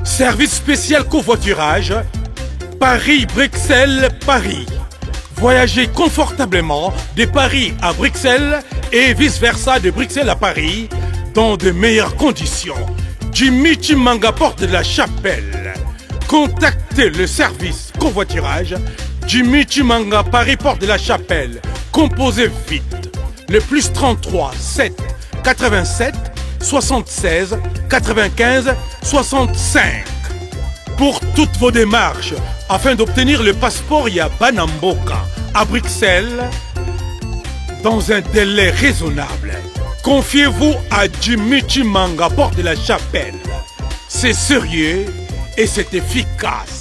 Service spécial covoiturage, Paris-Bruxelles-Paris. Voyagez confortablement de Paris à Bruxelles et vice-versa de Bruxelles à Paris dans de meilleures conditions. Jimmy Chimanga, porte de la Chapelle. Contactez le service covoiturage Jimmy Chimanga, Paris, porte de la Chapelle. Composez vite. Le plus 33 7 87 76 95 65. Pour toutes vos démarches, afin d'obtenir le passeport Yabanamboka à Bruxelles, dans un délai raisonnable, confiez-vous à Jimmy Chimanga, porte de la Chapelle. C'est sérieux et c'est efficace.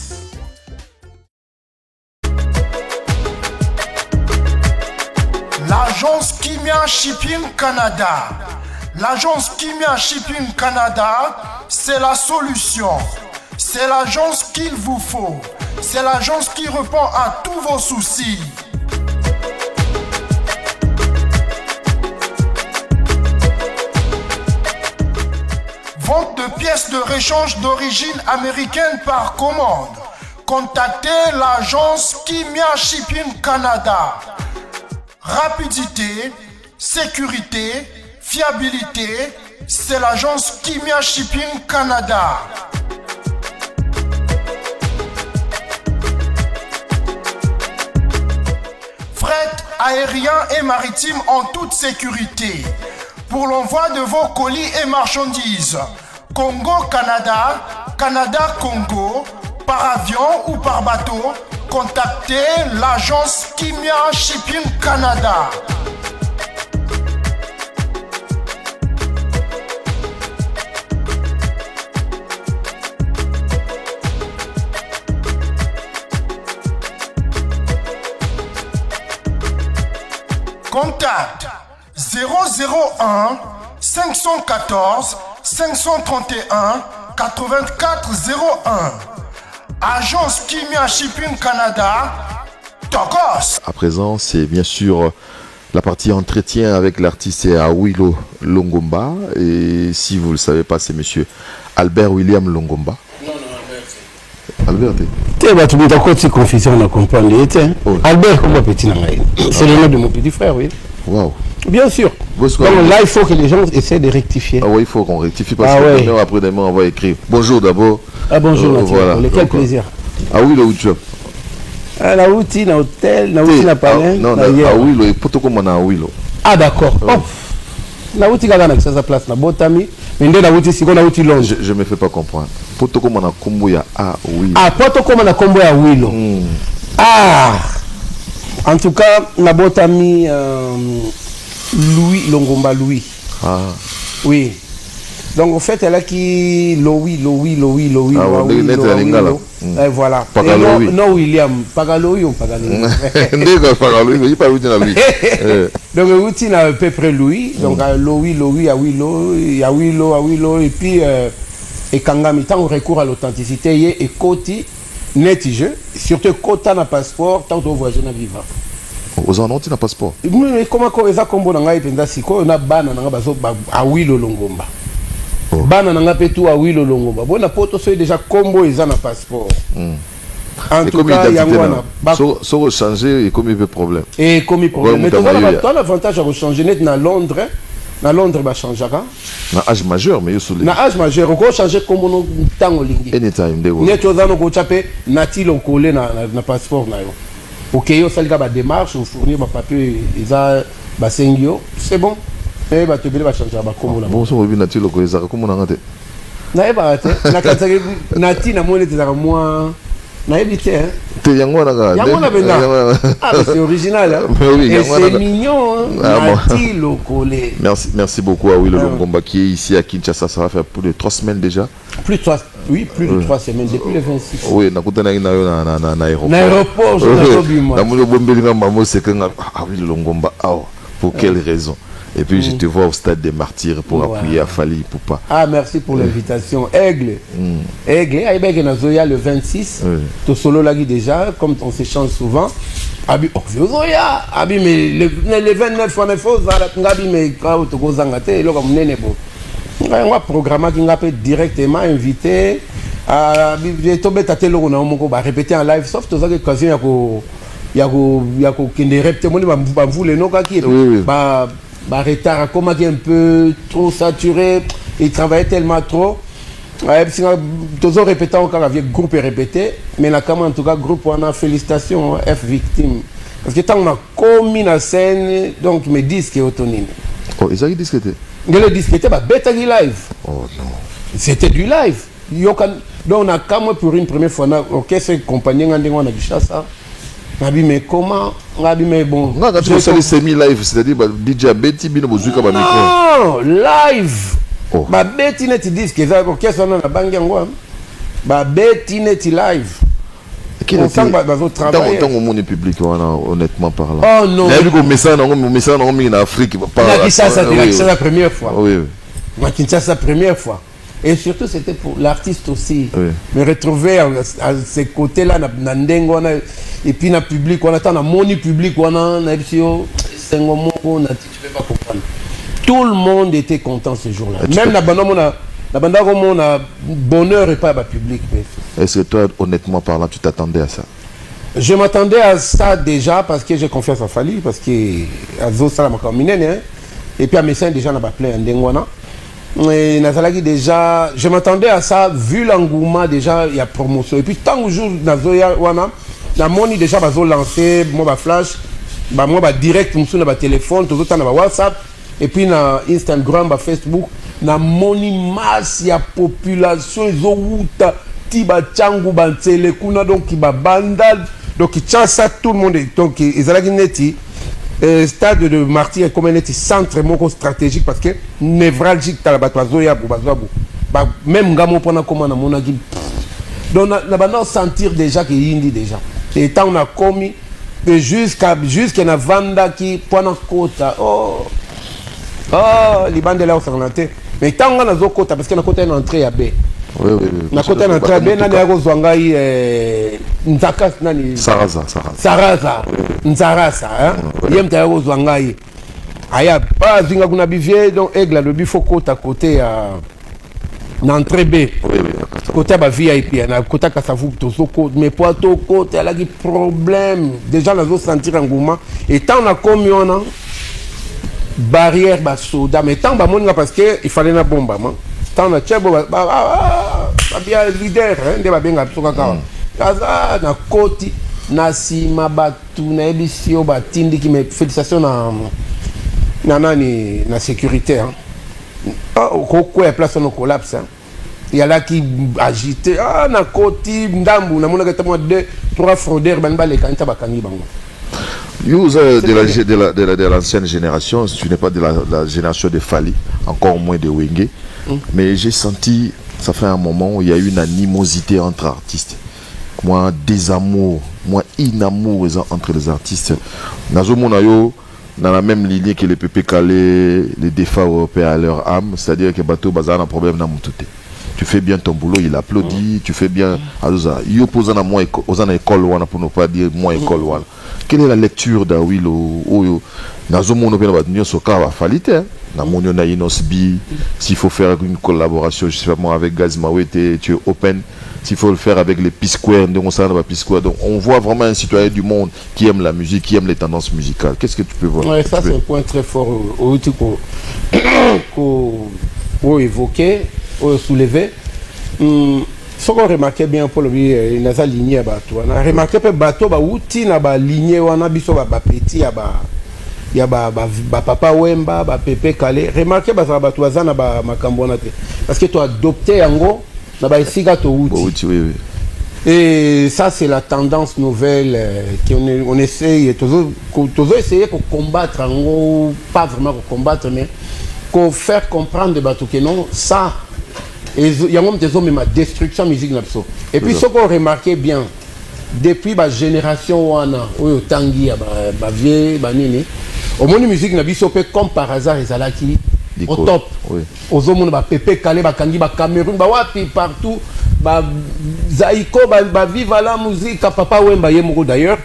L'agence Kimia Shipping Canada. L'agence Kimia Shipping Canada, c'est la solution. C'est l'agence qu'il vous faut. C'est l'agence qui répond à tous vos soucis. Vente de pièces de réchange d'origine américaine par commande. Contactez l'agence Kimia Shipping Canada. Rapidité, sécurité, fiabilité, c'est l'agence Kimia Shipping Canada. Fret aérien et maritime en toute sécurité. Pour l'envoi de vos colis et marchandises, Congo-Canada, Canada-Congo, par avion ou par bateau, contactez l'agence Kimia Shipping Canada. Contact 001 514 531 8401. Agence Kimia Shipping Canada, Tokos. À présent, c'est bien sûr la partie entretien avec l'artiste Awilo Longomba. Et si vous ne le savez pas, c'est monsieur Albert William Longomba. Non, Albert. Albert, tu as confusion, on a compris. Albert, comment petit c'est le nom de mon petit frère, oui. Waouh. Bien sûr. Donc là, il faut que les gens essaient de rectifier. Ah oui, il faut qu'on rectifie parce que même après demain, on va écrire. Bonjour d'abord. Ah bonjour, voilà. Quel plaisir. Ah oui, le job. Ah la outil, na hôtel, na outil na palais. Non, ah oui, le poto comme na oui. Ah d'accord. La outil là na sa place na botami, mais ndé na outil siko na outil long. Je me fais pas comprendre. Poto comme na kombo ya ah oui. Ah poto comme na kombo ya oui. Ah. En tout cas, na botami Louis Longomba Louis. Ah. Oui. Donc en fait elle a qui Louis. Ah et voilà. Non William, Pagaloï ou Pagaloï. Il pas Louis. Donc outil na à peu près Louis, donc Louis Awilo et puis et Kangami tant recours à l'authenticité et Koti net jeu, surtout Kota na passeport tant au voyage na vivant. Aux en ont un passeport. Mais comment ça combo na ngai penda siko na bana na bazo Awilo Longomba. Bana na petu Awilo Longomba. Bona poto so déjà combo ils ont un passeport. En tout cas, il y a un so changer et comme il veut problème. Et comme il problème. Mais toi l'avantage à changer net na Londres. Na Londres ba changera. Na âge majeur mais yo sous. Na âge majeur on changer combo no tango lingi. Anytime de. Net oza no ko chaper nati lo coller na passeport na yo. Ok, yo salga ba démarche ou fournir ma papier isa ba sengio, c'est bon. Eh ba te bele ba changer ba combo na. Bon so bi nati lo ko isa comme na ngate. Na e ba te na kataki nati na mone te za moi na évité hein. Te yango na ga. Yango na benda. Ah c'est original hein. Oui, et c'est mignon hein. Nati lo collé. Merci beaucoup à Awilo Longomba qui est ici à Kinshasa, ça va faire plus de 3 semaines déjà. Plus de 3 semaines depuis le 26. Oui, nakutana na yo na aéroport. Na aéroport, je n'ai pas moi. Na mo bombeli na mamo c'est que Awilo Longomba pour quelle raison? Et puis je te vois au stade des martyrs pour appuyer à Fali Poupa. Ah merci pour l'invitation. Aigle. Aigle, Aïbek Nazoya le 26. To solo lagi déjà comme on s'échange souvent. Abi Zoya, abi mais le 29 fois mais faut za ngabi mais ka to kozanga te lo comme nene bo. un programme qui peut directement invité à répéter en live, sauf que l'occasion il y a répéter retard, comment un peu trop saturé, il travaillait tellement trop. Toujours répétant encore avec groupe répété, mais là comme en tout cas groupe on a félicitations F victime parce que tant on a commis la scène donc mes disques est autonome. Oh, ils ont dit disque était. Le disque était bêta live. Oh non. C'était du live. Donc on a comme pour une première fois OK c'est compagnie on a dit ça. Mais comment mais bon. Non, quand tu fais les semi live, c'est-à-dire DJ Betty bino bozuka ba micro. Non, live. Oh. Ba Betty net disque ça OK ça on a bangi ngo. Ba Betty net live. On sent que dans le monde public, honnêtement parlant. Oh non. Il y a eu un message en Afrique. C'est la première fois. Oui. C'est la première fois. Et surtout, c'était pour l'artiste aussi. Oui. Me retrouver à ces côtés-là, et puis dans le public, on attend dans le public, on a tu peux pas comprendre. Tout le monde était content ce jour-là. Même la bande on a bonheur et pas le public. Est-ce que toi, honnêtement parlant, tu t'attendais à ça? Je m'attendais à ça déjà parce que j'ai confiance en Fali, parce que et puis à mes seins déjà n'a pas appelé un dengwana. Et déjà, je m'attendais à ça vu l'engouement déjà il y a promotion. Et puis tant que jour Nazoya wana, la moni déjà va lancer moi flash, moi direct sur le téléphone, tout le temps WhatsApp et puis na Instagram, Facebook. Na moni masse ya population ezouta tiba changu bansele kuna donc ba bandal donc ça tout le monde donc ezalaki neti stade de Martyr comme neti centre moko stratégique parce que névralgique ta batwazo ya bazo ba même ngamo pona comment na monaki donc na ba sentir déjà que yindi déjà et tant on a commis jusqu'à na vanda qui pona kota oh libande là au mais tant qu'on a zokota parce que na kota une entrée à B. Oui. Na kota une entrée à B nani yako zwangai nzaka nani Saraza Nzarasa hein yemta yako zwangai aya pas zinga kuna bivier donc aigle le bifo kota côté à l'entrée B. Côté ba VIP na kota kasavu tozoko mais pour to côté elle a des problèmes déjà na zo sentir engouement et tant on a commis on a barrière bas soda mais tant ba monga parce que il fallait na bomba man tant na chebo bien leader hein de ba benga soka ka kaza na koti na sima batu na ebisio batindi qui me félicitations na nani na sécurité hein quoi place on collapse hein il y a là qui agité na koti ndambu na mona ka 2-3 fraudeurs ban ba le kanta bakangi bango. Vous de l'ancienne génération, tu n'es pas de la génération de Fali, encore moins de Wenge, mais j'ai senti, ça fait un moment où il y a eu une animosité entre artistes. Moi, désamour, moi, inamour entre les artistes. Nazomonayo, dans la même lignée que les Pépé Calais, les défauts européens à leur âme, c'est-à-dire que Bateau Bazar a un problème dans mon touté. Tu fais bien ton boulot, il applaudit, tu fais bien. Il oppose à moi aux écoles pour ne pas dire moi école. Quelle est la lecture d'Awilo s'il faut faire une collaboration, je sais pas moi, avec Gaz Mawete, tu es open. S'il faut le faire avec les P-Square, donc on voit vraiment un citoyen du monde qui aime la musique, qui aime les tendances musicales. Qu'est-ce que tu peux voir? Ouais, ça c'est un point très fort qu'on évoquer, soulever. Ce qu'on remarquait bien pour lui, il a lignée à bateau. On a remarqué que bateau ba outil na ba lignée on a biso ba petit ya ba papa Wemba ba Pépé Calais. Remarquez ba bateau azana ba makambo na te. Parce que tu as adopté ango na ba isiga to outil. Oui. Et ça c'est la tendance nouvelle qu'on essaye toujours essayer de combattre ango, pas vraiment combattre mais qu'on faire comprendre de bateau que non ça il y a même des hommes ma destruction musique et puis ce qu'on remarquait bien depuis la génération wana oyo tangi ya ba vieux ba nini au monde musique na biso pe comme par hasard ezalaki au top aux hommes ba Pépé Calais ba kangi ba Cameroun ba wapi partout ba Zaiko ba viva la musique papa Wemba yemoko d'ailleurs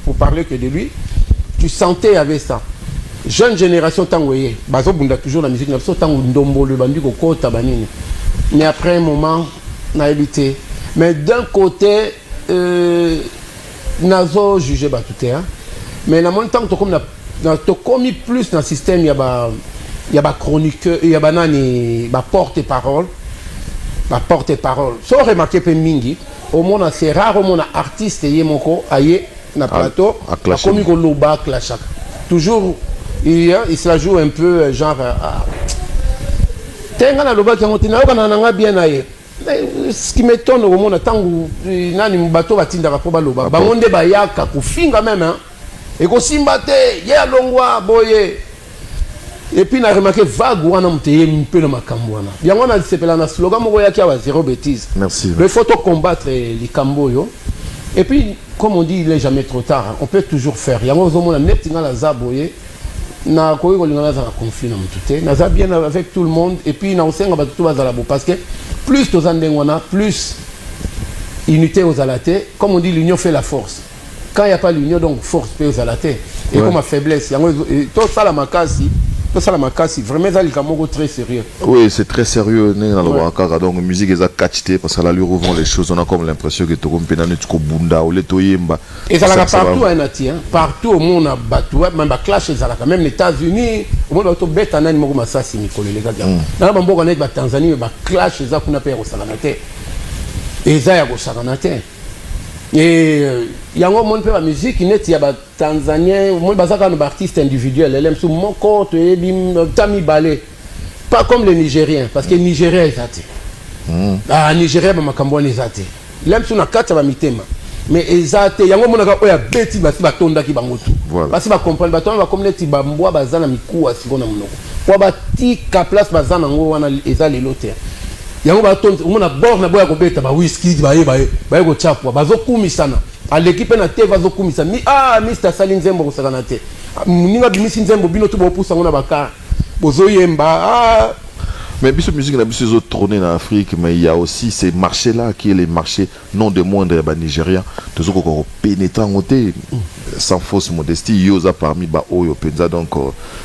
pour parler que de lui tu sentais avec ça jeune génération tangoye bazo bunda toujours la musique na biso tango ndombo le bandi kokota banini mais après un moment na évité mais d'un côté nazo juger batute hein mais na mon temps to comme na to commis plus dans système il y a ba chroniqueur il y a banani ba porte-parole so remarquer pe mingi au monde c'est rare au monde artiste yemoko aye na plateau comme ko loba clash toujours il se la joue un peu genre tenga na loba ki motina okana nanga bien aye ce qui m'étonne au monde tangu nani mbato batinda ko ba loba ba monde ba yaka kufinga même hein et ko simbate ya longwa boye et puis na remarqué vague wana muteye mpe na makambo wana yango na sepela na slogan moko ya kia wa zéro bêtise merci il faut combattre les kamboyo et puis comme on dit il est jamais trop tard hein, on peut toujours faire yango zo mona net nga la zaboye na koyi ko lingana za conflit na mutute na za bien avec tout le monde et puis na osenga ba tout bazala bo parce que plus to zandengwana plus unité aux alaté comme on dit l'union fait la force quand il y a pas l'union donc force peut aux alaté et comme ma faiblesse yango to sala makasi ça la makasi vraiment ça est très sérieux. Oui, c'est très sérieux donc musique est catchée parce que là lui rouvre les choses on a comme l'impression que tu comprends na tu ko bunda ou le toyemba et ça la partout à Nati hein partout au monde a battu même ba clash ça la même les États-Unis au monde auto beta nani moko masasi mikolo les gars na ba mboka na ba Tanzanie ba clash ça kuna pe ko salamate et ça ya ko salamate et yango mon pe la musique net ya ba tanzanien mon bazaka no artiste individuel elem sou moko to ebim tami balé pas comme les nigériens parce que nigérien ezati nigérien ba makambo ni ezati lem sou na kata ba mitema mais ezate yango monaka oya beti basi batonda ki bango tout basi ba comprendre batonda ba comme neti ba mbwa bazana mikuwa sikona monoko kwa batika place bazana ngo wana ezali loter yango batonda mona bord na boya ko beta ba whisky ba ko chapwa bazokumisana à l'équipe na te vazokumisa mi Mr Salinzembo ko sakana te ninga bimisi nzembo bino to bopusa ngona baka bozoyemba mais biso musique na biso tourner en Afrique mais il y a aussi ces marchés là qui est les marchés non de moindre ba Nigeria toujours ko pénétrant côté sans fausse modestie yoza parmi ba oyo penza donc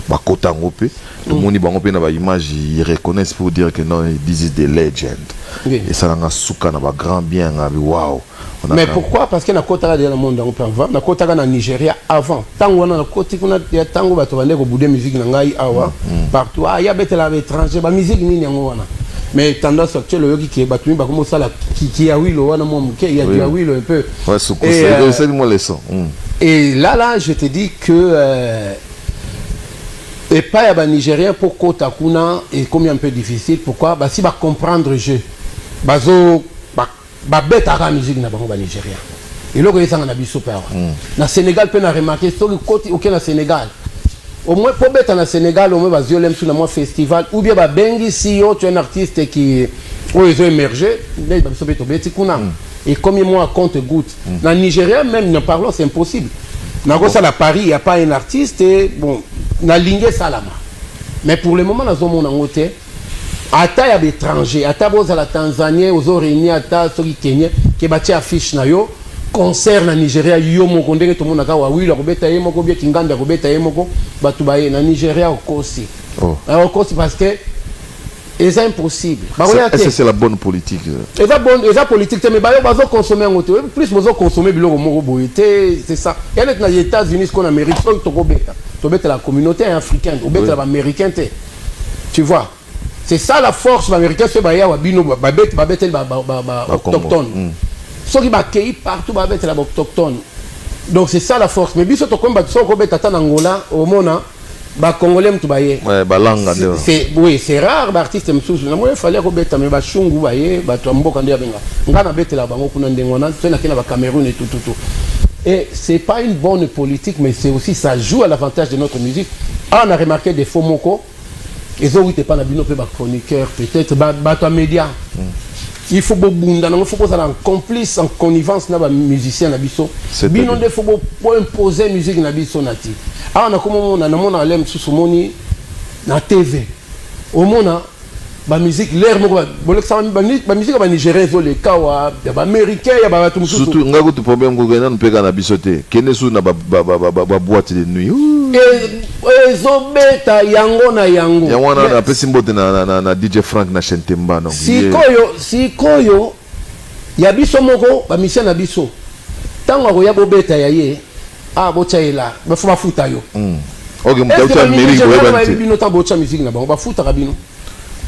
ba kota ngopé tout le monde bango pe na ba image ils reconnaissent pour dire que non this is the legend et ça na suka na ba grand bien waouh. Mais pourquoi? Parce que na kota dans le monde on peut voir na kota na Nigeria avant tango na kota kuna ya tango bato bande ko bude musique na ngai awa partout ya betela à l'étranger ba musique nini yango wana mais tendance actuelle yoki ki bato ba comme ça la qui ya wilo wana mo muke ya ya wilo un peu ouais c'est moi les sons et là je te dis que et pas ya ba Nigérien pour kota kuna et combien un peu difficile pourquoi bah si ba comprendre jeu bazo ba beta ka musique na bango ba Nigeria et loko yesanga na biso pa na Sénégal pe na remarquer so côté aucun na Sénégal au moins pour beta na Sénégal au moins ba ziolem sur na moi festival ou bien ba bengi si yo tu es un artiste qui ils ont émergé mais ba biso beto beti kuna et comme moi compte goutte na Nigeria même ne parlons c'est impossible na go ça la Paris il y a pas un artiste et bon na lingue salama mais pour le moment na zo mona ngote ata ya l'étranger ata boza la Tanzanie aux réunis ata soki Kenya ke bati affiche na yo concert na Nigeria yo moko ndenge to mona ka wa wila ko beta yemo ko bia kinganda ko beta yemo ko batu baye na Nigeria okosi okosi parce que c'est impossible c'est la bonne politique eza politique mais bayo bazo consommer ngoto plus bazo consommer biloko moko boyete c'est ça et net na États-Unis qu'on Amérique to ko beta la communauté africaine ou beta l'américain tu vois. C'est ça la force américaine, c'est baya wabino babet autochtone. Ceux qui bakei partout babet la autochtone. Donc c'est ça la force. Mais biso to comme ba so ko betata Angola au mona ba congolais mtu baye. Ouais, ba langa ndio. C'est rare ba artiste msusu. Na moi fallait ko beta mais ba shungu baye ba to mboka ndio benga. Ngana betela bango kuna ndengona tena kina ba Cameroun et tout. Et c'est pas une bonne politique mais c'est aussi ça joue à l'avantage de notre musique. On a remarqué des faux moko. Ils ont été pas la bino pe ba chroniqueur peut-être ba toi média. Il faut bobunda il faut poser en complice en connivence na ba musicien na biso. Bino de faut imposer musique na biso nati. Ah on a comme on a lem sous moni na TV. Au mona ba musique l'air moko ba musique ba nigérien zo le kawa ba américain ya ba tout surtout ngako tu problème ko gena mpeka na bisoté kene su na ba boîte de nuit zo beta yango na yango ya wana na pesi mbote na DJ Frank na Shentemba no sikoyo ya biso moko ba mission na biso tango ko ya bo beta ya ye bochaela ba fuma futa yo OK mutauta Amerique ba bino ta bocha musique na ba futa kabino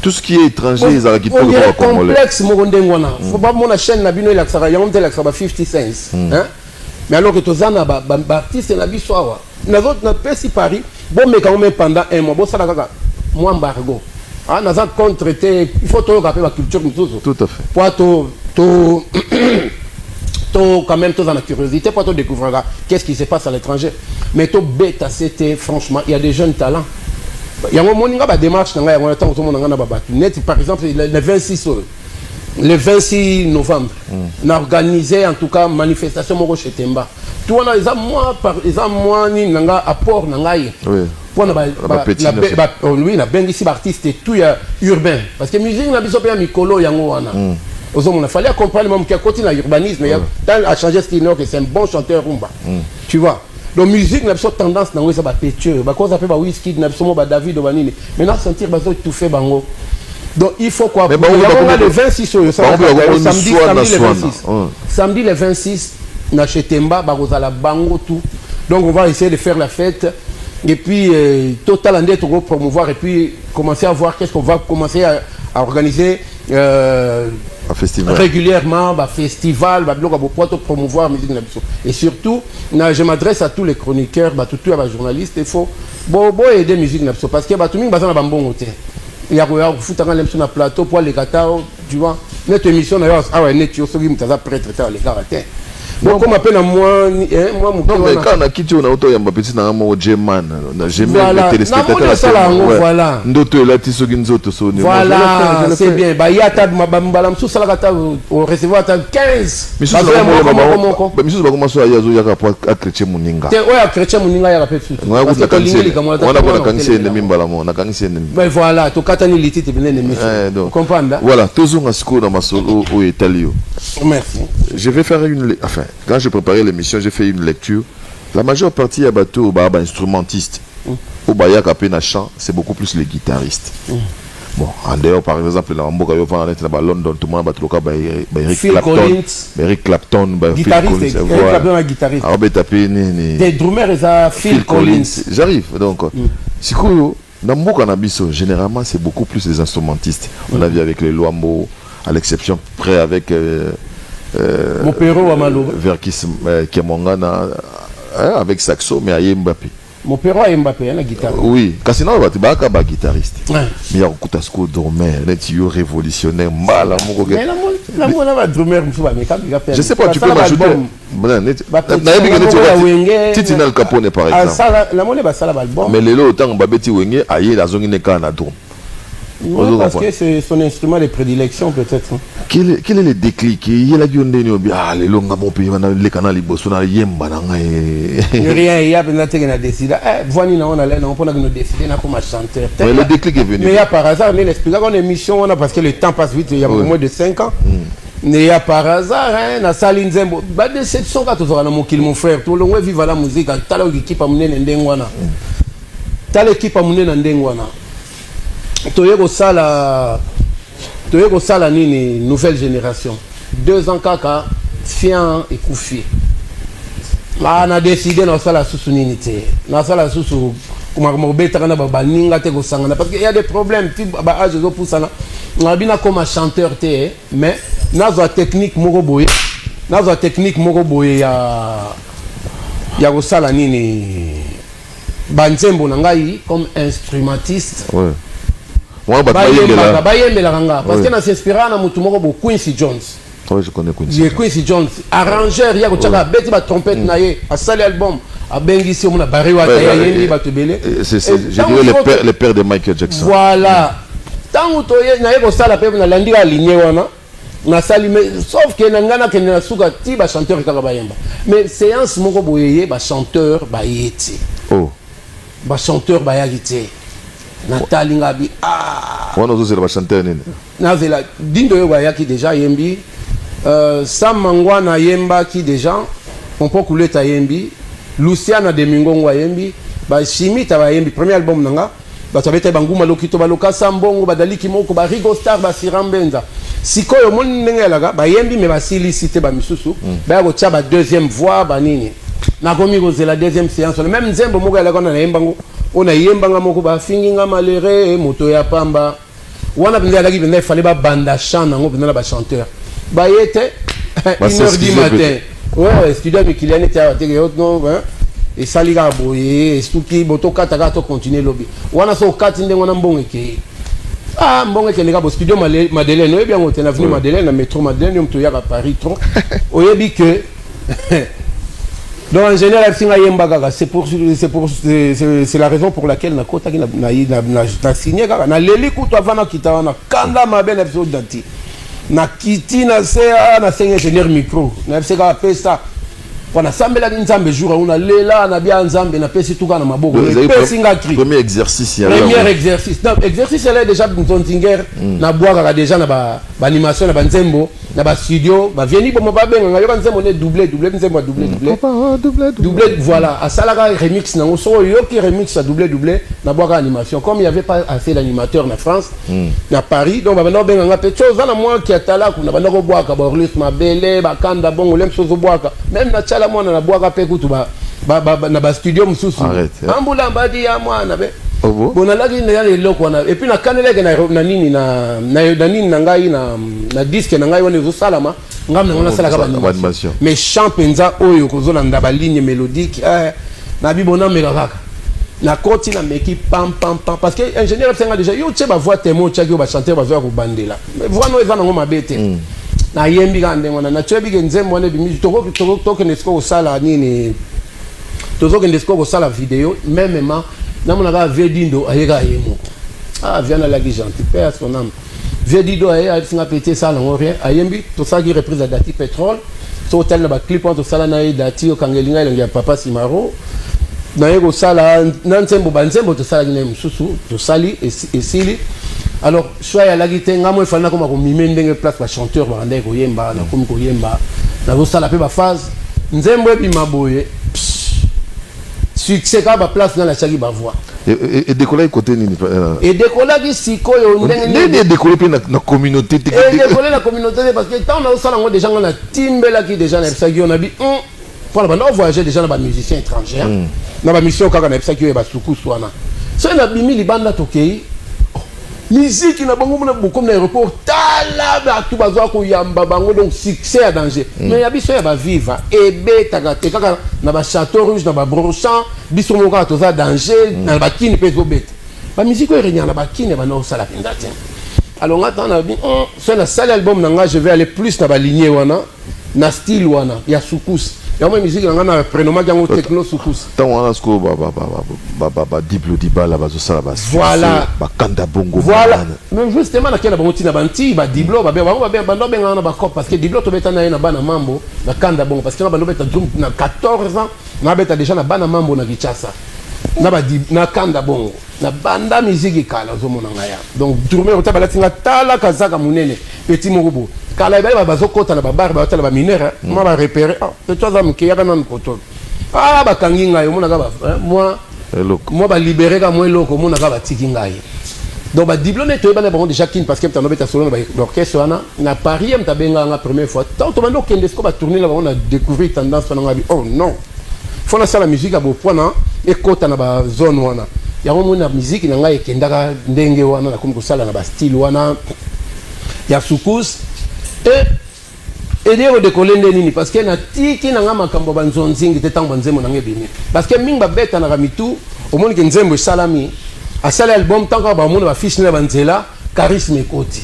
tout ce qui est étranger ils ont quitté le complexe moko ndengwana faut pas mon chaîne na bino ila tsaka yango tela tsaka 50 cents hein mais alors que tozana ba artiste na biso awa na autres na pesi Paris bon mais quand même pendant un mois bon ça kaka moi embargo na ça contre il faut to rappeler la culture mutuzo tout à fait pour quand même tous dans la curiosité pour découvrir qu'est-ce qui se passe à l'étranger mais to bêta c'était franchement il y a des jeunes talents il y a un moment où démarche dans le temps où on a net par exemple le 26 novembre on a organisé en tout cas manifestation moko chez Temba tout on a les mois ni nanga apport nangai oui pour lui na bengi si artiste tout ya urbain parce que musique na biso pe mikolo yango wana il fallait comprendre même qu'il y a côté l'urbanisme a changé ce qu'il que c'est un bon chanteur rumba tu vois donc musique n'a pas tendance dans ça va pétueux bah quoi ça fait bah whisky n'a pas David Obanini maintenant sentir bah tout fait bango donc il faut quoi le 26 samedi le 26 na chez Temba bah vous allez bango tout donc on va essayer de faire la fête et puis total en d'être promouvoir et puis commencer à voir qu'est-ce qu'on va commencer à organiser festival. Régulièrement, festival, pour promouvoir la musique. Et surtout, je m'adresse à tous les chroniqueurs, tous les journalistes, il faut aider la musique. Parce que tout le monde a un bon côté. Il y a un plateau pour les gâteaux, tu vois. Notre émission, prêtre, les gars. Donc, comme appelle moi, quand on a quitté, on a auto yamba petit na mo Jeman, na Jeman le téléspectateur. Voilà. Ndoto la tisoginzo so. Voilà, c'est bien. Bah ya ta balam sous sala kata au recevoir ta 15. Mais sous ba commencer à yazo yaka pour chrétien muninga. Ouais, chrétien muninga ya rappel sous. Parce que on a pas kanisi ennemi mbalamo, na kanisi ennemi. Ben voilà, to katani litite benen ennemi. Comprendre. Voilà, tozonga siko na masolo au Italio. Merci. Je vais faire quand j'ai préparé l'émission, j'ai fait une lecture. La majeure partie à bateau, instrumentiste. Au Bayak à peine à chant, c'est beaucoup plus les guitaristes. Bon, en dehors, par exemple, dans London, tout le monde a Eric Clapton, guitariste, des drummers, Phil Collins. J'arrive, donc. Si dans le cannabis, généralement, c'est beaucoup plus les instrumentistes. On a vu avec les Luambo, à l'exception près avec. Mopero Amalo Verkis Kemongana avec saxo mais à Mbappé. Mopero à Mbappé la guitare. Oui, Cassino va guitariste. Mais il y a Kutasko drummer, un révolutionnaire mal amoureux. Mais la moi va drummer je sais pas, tu peux m'ajouter. Titi Nal Capone par exemple. La moi va ça l'album. Mais les autant Babeti Wenge aïe la zone n'est qu'un drum. Ouais, parce que c'est son instrument de prédilection peut-être. Quel est le déclic? Il y a la guionne les longs à mon pays, les canaux, les bossons, les yemba. Rien, il y a décidé. Voilà, on a décidé comme chanteur. Mais le déclic est venu. Mais il y a par hasard, mais l'explication qu'on émission, parce que le temps passe vite, il y a moins de 5 ans. Mais il y a par hasard, na Saline Zembo, déception quand tu auras mon frère, tout le monde vit la musique, t'as l'équipe à mener n'endengwana. T'as l'équipe à mener n'endengwana. Toyeko sala nini nouvelle génération 2 ans kaka fian et koufi on a décidé na sala susu nini te na sala susu kuma beta na baninga te ko sangana parce que il y a des problèmes ti ba âge zo poussana on bina comme chanteur te mais nazo technique moko boye ya ko sala nini banzembo na ngai comme instrumentiste. Ouais. Parce que na s'inspira na mutu moko Quincy Jones. Oui, je connais Quincy. Quincy Jones, arrangeur, il y a ko beti ba trompette na ye, a sali album, a bengi si mona bariwa ta yendi ba tebele. Je dirais le père de Michael Jackson. Voilà. Tango to ye na ye ko sala pe na landi aligné wana. Na sali sauf que nangana ke na suka ti ba chanteur ka ba yemba. Mais séance moko boyeye ba chanteur ba yeti. Oh. Ba chanteur ba yagité. Nathalie Ngabi on a aussi le chanteur nazela dindo yo yaki déjà yembi Sam Mangwana yemba qui déjà on peut couler ta yembi Luciana de Mingongo yembi ba Chimi ta yembi premier album nanga ba tabeta banguma lokito baloka sambongo badaliki moko ba Rigo Star ba Sirambenza sikoyo moni ndengelaga ba yembi me ba silicité ba misusu ba go tcha ba deuxième voix ba nini na komi ko la deuxième séance même nzembo moko yala kona na yembango on a yembanga moko ba finginga malere moto ya pamba wana bende alaki bende fallait ba banda chant nango bende na ba chanteur ba yete 1h du matin ouais studio Mikiliani tia teke non et saliga boye stuki boto kata to continuer lobby wana so kati ndengo na mbongo ke mbongo ke ndeka bo studio Madeleine oyebi yango tena avenue Madeleine na métro Madeleine yom to ya Paris trop oyebi que donc en général singa yemba kaka c'est la raison pour laquelle na kota na signé kaka na leli kutu avana kita wana kanda mabe na episode dati na kiti na sea na senga ingénieur micro na fseka pesa wana sambela nzambe jour on lela na bia nzambe na pesi tuka na maboko pesinga cri premier exercice non exercice elle est déjà Ntontinger na boaka déjà na ba animation na ba nzembo na ba studio ba vieni bo ba benga yo nzembo ne doublé nzembo doublé voilà à salaka remix na so yo qui remix à doublé na boaka animation comme il y avait pas assez d'animateurs na France na Paris donc ba no benga pe chose na moi qui atala kuna ba no boaka ba Orlis Mabele ba Kanda bongo lem so boaka même na chala mwana na boaka pe kutu ba na ba studio mususu ambula mbadi ya mwana be bona lagi na yale loko na et puis na kaneleke na nini na nini na ngai na disque na ngai wana zo salama ngam na ngona sala ka ba animation mais chant penza oyo kozola ndaba ligne mélodique na bibona melaka na koti na meki pam parce que ingénieur senga déjà yo tche ba voix témo tcha ki ba chanter ba zo ko bandela voix no eza na ngoma bete na yembi ka ndengona na tchebi ke nzembo ne bimi toko nesko sala nini tozo ke nesko sala vidéo même namona ka Vedindo ayeka yemo viana la gentil père son âme Vedindo a singa pété ça non rien ayembi to ça qui reprise à Dati Pétrole so hôtel na ba clip on to sala na Dati o kangelinga ile ya papa Simaro na yego sala nansembo bansembo to sala ngine mususu to sali et sili alors choix ya la guitare ngamo ifana koma ko mimendenge place ba chanteur ba ndeko yemba na komi ko yemba na zo sala pe ba phase nzembo epi maboye succès ka ba place dans la chaki ba voix et décoller côté nini et décoller qui sikoyo ndenge décoller pe na communauté et décoller la communauté parce que tant on a ça déjà on a timbela qui déjà na chaki on a bi pour la voyager déjà na ba musiciens étrangers na ba mission kaka na chaki ba suku swana so na bimi libanda tokei musique na bango na beaucoup na aéroport tala ba tu bazwa ko yamba bango donc succès à danger mais ya biso ya ba viva et beta kaka na ba château rouge na ba brochant biso mo ka to za danger na ba kini peso beta ba musique ko renya na ba kini ba no sala pinda tiens alors ngata na bi c'est la seul album nanga je vais aller plus na ba lignée wana na style wana ya soukous ya moi musique nanga na prénomat yango techno soukous tant wana sko ba diblo dibala ba zo sala ba voilà ba Kanda bongo voilà même justement na kena bango tina banti ba diblo ba bando benga na ba cop parce que diblo to beta na bana mambo na Kanda bongo parce que na bando beta drum na 14 ans na beta déjà na bana mambo na Kinshasa na ba na Kanda bongo na banda musique kala zo mona ngaya donc tourner ota bala tinga tala kazaka munene petit morubo kala ba bazokota na ba bar ba tala ba mineur ma ba repérer to toza mkiya na nkoto ba kangi ngayo mona ka ba moi ba libérer ka moi loko mona ka ba tiki ngayo donc ba diplôme to ba na bon déjà kin parce que tano beta solo ba l'orchestre wana na Paris am tabenga nga première fois tant to bando kende sko ba tourner là on a découvert tendance wana ngabi oh non faut na sala musique à beau point na et kota na ba zone wana ya mo na musique na ngai kendaka ndenge wana na komi ko sala na ba style wana ya soukous et dire décoller nini parce que na tiki na nga makambo banzonzingi te tango nzembo na ngebini parce que minga beta na kamitu au monde que nzembo salami a sala album tango ba mona ba fiche na banzela charisme ekoti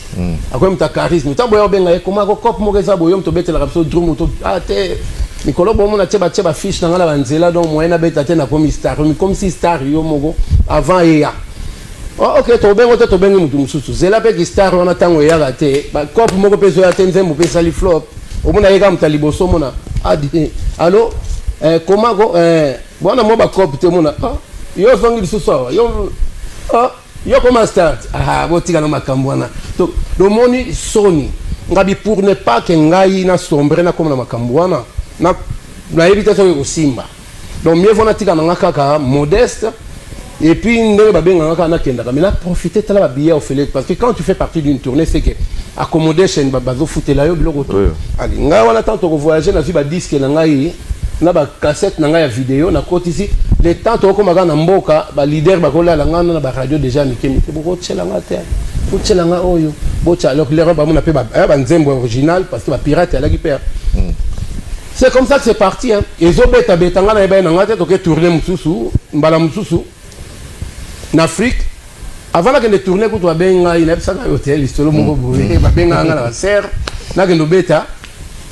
akwem ta charisme tango yo benga e koma ko cop mo keza boyom to betela kapso drum to ate mikolo bo mona teba fiche na nga la banzela donc moyena beta te na comme star comme si star yo mogo avant ya ok to bengi mutu mususu zela pe ki star wana tango ya gate ba cop moko peso ya tenzembo pe sali flop o mona yeka mta liboso mona adi allo comment bona mo ba cop te mona yo zongi lisusu yo Yo comment start? Ah, botika na makambwana. Donc, le moni Sony. Ngabi pour ne pas que ngai na sombre na comme na makambwana. Na éviter ça au simba. Donc mieux vaut na tika na kaka modeste. Et puis ndenge ba benga na kenda. Mais là profiter tala ba billet au fele parce que quand tu fais partie d'une tournée c'est que accommodation ba bazo foutela yo biloko to. Allez, ngai wana tant to voyager na ba disque na ngai na ba cassette na ngai ya vidéo na côté ici. Les temps to ko magana mboka ba leader ba kola la ngana na ba radio déjà mikemi ke boko tshela ngata. Ko tshela nga oyo. Bocha alors les ba mona pe ba nzembo original parce que ba pirate ala ki perd. C'est comme ça que c'est parti hein. Ezo beta betanga na ba na ngata to ke tourner mususu, mbala mususu. En Afrique, avant que les tournées que tu as bien, il y a un hôtel, il y a bien serre, il y a bêta.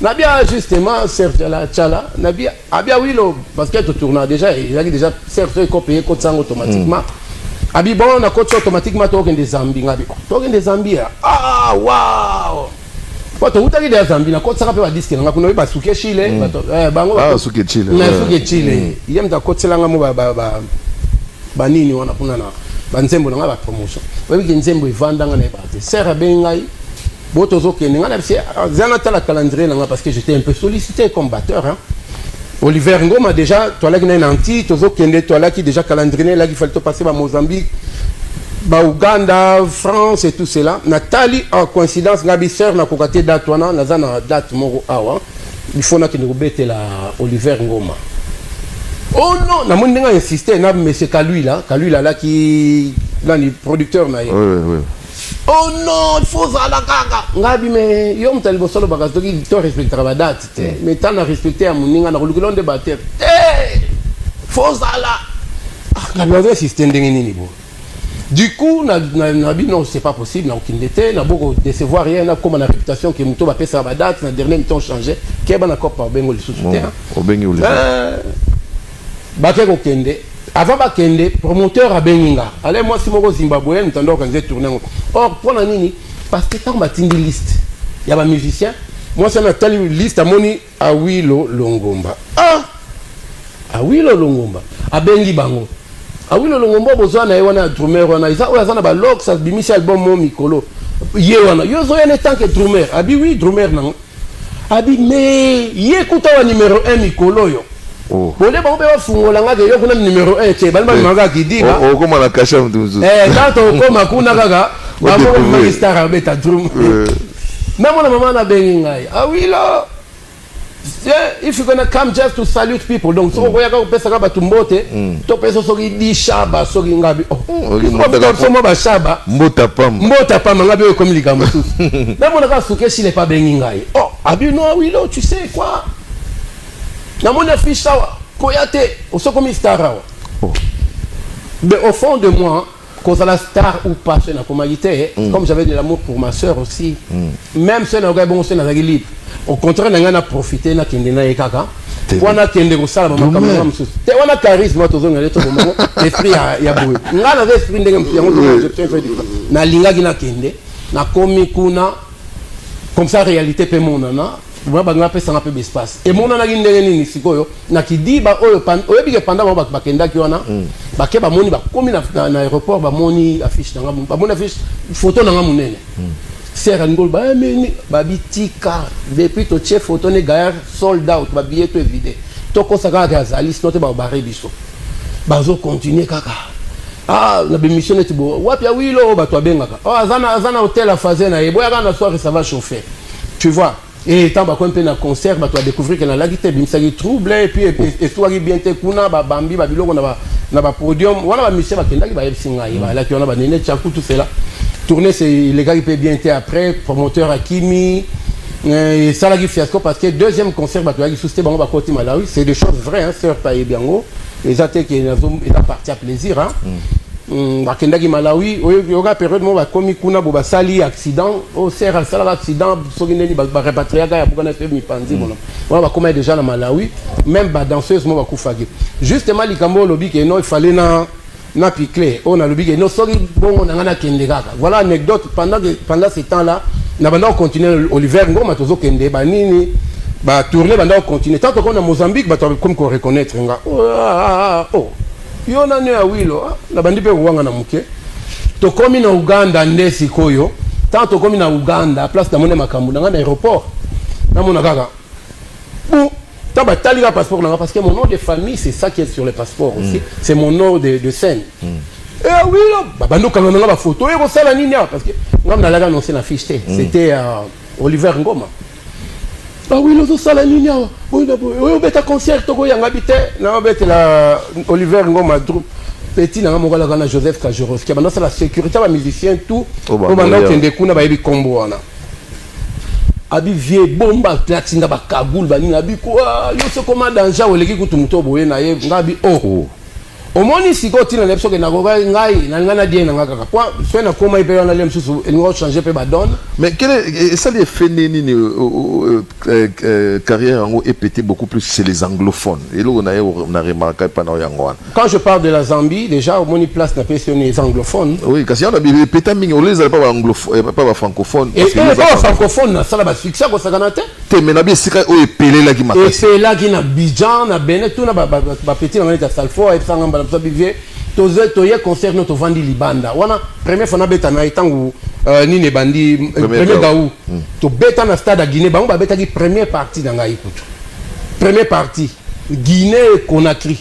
Nabia justement Serge la Tchala, Nabia Abia Willow parce que tu tournes déjà, il a déjà Serge copié code sang automatiquement. Abi bon on a code automatiquement token des Zambie, token des Zambie. Ah waouh. Quand tu as des Zambie, na code ça peut pas disque, on a connu ba Souké Chile, bango. Ah Souké Chile. Na Souké Chile. Il y a un code selanga mo banini wana kuna na banzembo nga ba promotion webi ke nzembo ivanda nga na parti sera bengai boto zo ke nga na bisi zana tala calendrier nga parce que j'étais un peu sollicité comme batteur hein. Oliver Ngoma déjà toi là qui na nanti tozo kende toi là qui déjà calendrier là qu'il fallait passer ba Mozambique ba Uganda France et tout cela Nathalie en coïncidence nga biseur na kokate date wana na zana date moko awa il faut na ki ngobete la Oliver Ngoma. Oh non, na mon dinga insisté na monsieur Kalui là qui là ni producteur na ye. Oui. Oh non, il faut ça la gaga. Ngabi mais yo mtali bosolo bagazo qui to respecter la date mais tant na respecter à mon dinga na kulukilon de batteur. Faut ça là. Ah, na insisté ndenge nini bo. Du coup na non, c'est pas possible, na aucune détail, na beaucoup décevoir rien, na comme na réputation que muto ba pesa ba date, na dernier temps changé, keba na copa bengo le sous-terrain. Au bengi ou le. Bakeko kende avant bakende promoteur a beninga allez moi si moko Zimbabwe ntando organiser tourner or pour la nini parce que quand batindi liste il y a ba musicien moi c'est na tali liste amoni Awilo Longomba Awilo Longomba abengi bango Awilo Longomba bozwa na wana drummer wana isa oya zana ba lock ça bimisi album mo mikolo ye wana yo zo yene tant que drummer abi oui drummer nango abi mais ye kuta wa numéro 1 mikolo yo. Oh. Bon, les bons fungola nga yo kuna numéro 1 che balma manga ki diga. Oh, comment la cacher mtuzu. Quand on comme kuna gaga, ba mo magistère abeta drum. Même mon maman na bengi ngai. Ah oui là. If you're gonna come just to salute people, donc so ko yaka pesa ka batumbote, to pesa so ki di shaba so ki ngabi. Oh. So mo ba shaba. Mbota pam ngabi comme les gars tous. Même on a souké s'il est pas bengi ngai. Oh, abi non oui là, tu sais quoi? Na mon affiche ça koyate au so comme star oh. Mais au fond de moi cause la star ou pas c'est na comalité comme j'avais de l'amour pour ma sœur aussi même si na bon c'est na libre au contraire na profiter na kende na ekaka wana kende ko sala mama kamera msusu te wana charisme to zonga leto bomo esprit ya boue ngala ve esprit ndenge mpiango je fait na linga gina kende na komi kuna comme ça réalité pe mon nana moi banga pesa na peu d'espace et mon nana ndenge nini sikoyo na kidi ba oyo oyebi ke panda ba bakenda ki wana ba ke ba moni ba komi na aéroport ba moni affiche na ba moni affiche photo na munene sera ngol ba meni ba bitika depuis to chef photo ne gaire sold out ba billet to vide to ko saka ka zalis note ba bare biso ba zo continuer kaka ah la bémission est beau wapi ya wilo ba to bengaka oh azana hôtel à fazer na eboya kana soirée ça va chauffer tu vois. Et tant qu'on peut na concert bah tu as découvert que na la guitare bimsa qui trouble et puis histoire bien te kuna ba bambi ba biloko na ba podium wana ba monsieur ba kenda ki ba singa ba là qui on a ba nene chaku tout cela tourner c'est les gars qui peut bien te après promoteur Akimi et ça la qui fiasco parce que deuxième concert bah tu as qui soucié ba côté Malawi c'est des choses vraies hein sœur Taïe Biango les attaques qui est parti à plaisir hein bakenda ki Malawi oyo ka période mo ba komi kuna bo ba sali accident o sera sala accident soki neni ba repatrier ya bukana fe mi panzi bona on va comme déjà na Malawi même ba danseuse mo ba kufaki justement likambo lobi ke no il fallait na picler on a lobi ke no soki bongo na ngana kende kaka voilà anecdote pendant ce temps là na banda continuer Oliver Ngoma tozo kende ba nini ba tourner banda continuer tant qu'on a Mozambique ba comme qu'on reconnaître nga oh yo na ne awilo na bandi pe wanga na muke tokomi na Uganda nde sikoyo tant tokomi na Uganda place na mone makambo na aéroport na mona kaka bon taba talika passeport na parce que mon nom de famille c'est ça qui est sur le passeport aussi c'est mon nom de scène et oui là bando kanga na ba photo et ko sala nini parce que ngam na la annoncé na fiche c'était Oliver Ngoma. Ah oui, l'autre sala nini oui beta concert toko yanga bité na beta la Oliver Ngoma petit na ngamo kala Joseph Kajorowski bando la sécurité ba musicien tout au bando kende kuna ba yebi kombo wana abi vie bomba platinga ba kagoul ba nini abi quoi yo se comment danger oleki kutu muto boye na ye ngabi au moni siko tina lepso ke na ko ngai na ngana die na ngaka kwa so na koma ipe na lem susu elingo changer pe ba donne mais quel est ça les fait nini carrière en est pété beaucoup plus chez les anglophones et là on a remarqué pendant yangoan quand je parle de la Zambie déjà au moni place na personne les anglophones oui parce qu'il y a pété mingi on les a pas anglophone pas francophone parce que pas francophone ça la ba succès ko sakanate te mais na bien sika o epelé là qui m'a et c'est là qui na Bijan na Benet tout na ba petit na ta Salfo et ça ngamba ça bivier toye concert notre vandi libanda wana première fois na beta na itangu nini bandi premier gaou to beta na stade à Guinée ba beta ki première partie na ngai kutu première partie Guinée Conakry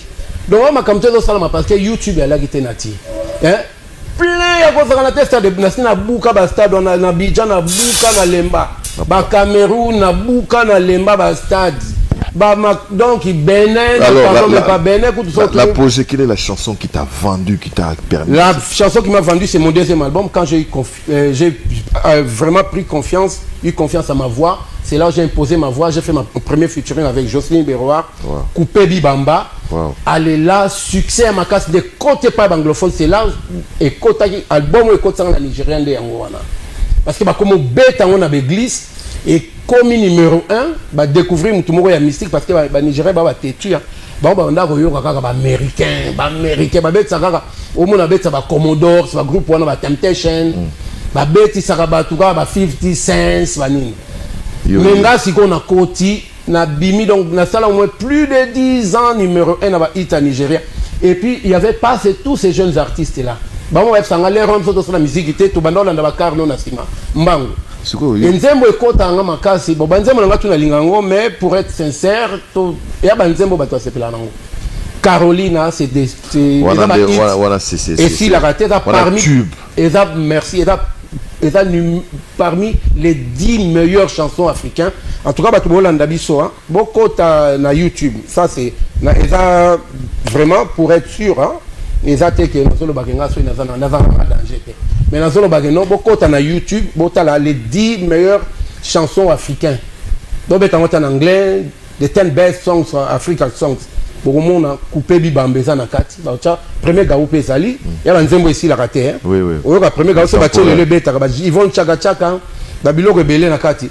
donc on m'a comme ça ça parce que YouTube est là qui tenati hein plein ya ko na stade na buka ba stade na Bijan na buka na Lemba ba Cameroun na buka na Lemba ba stade. Donc, Bénin, la projet, quelle est la chanson qui t'a vendu, qui t'a permis? La chanson qui m'a vendu, c'est mon deuxième album. Quand j'ai vraiment pris confiance, eu confiance à ma voix, c'est là où j'ai imposé ma voix. J'ai fait ma première featuring avec Jocelyne Béroir, Coupé Bibamba. Allez là, succès à ma casse de côté pas anglophone, c'est là et côté album et côté la Nigérienne de Angoana. Parce que comme bête on a glisse et comme numéro 1 bah découvrir tout le monde est mystique parce que bah Nigeria bah têtu bah on a voyé bah américain bah bête ça au monde a bête ça bah Commodore ça groupe on a bah Temptation bah bête ça bah tout cas bah 50 cents bah nini mais là si qu'on a côté na bimi donc na sala au moins plus de 10 ans numéro 1 à hit à Nigeria et puis il y avait pas tous ces jeunes artistes là bah on va ça aller rendre sur la musique était tout bando na bakar non na sima mbango nzembo ekota nga makasi bon banzembo nga tuna lingango mais pour être sincère to ya banzembo bato sepela nango Carolina c'est et si la raté parmi merci parmi les 10 meilleures chansons africaines en tout cas bato bolanda biso hein beaucoup na YouTube ça c'est vraiment pour être sûr hein exacté que nous bakenga so na danger mais dans le bagage non beaucoup na YouTube les 10 meilleures chansons africaines donc en anglais the 10 best songs African songs beaucoup monde a coupé bibambeza na kati ba premier gaou pe sali ya banzembo ici la raté hein oui oyoka premier gaou so batile le beta ba Yvonne Chaka ba biloko ebele na kati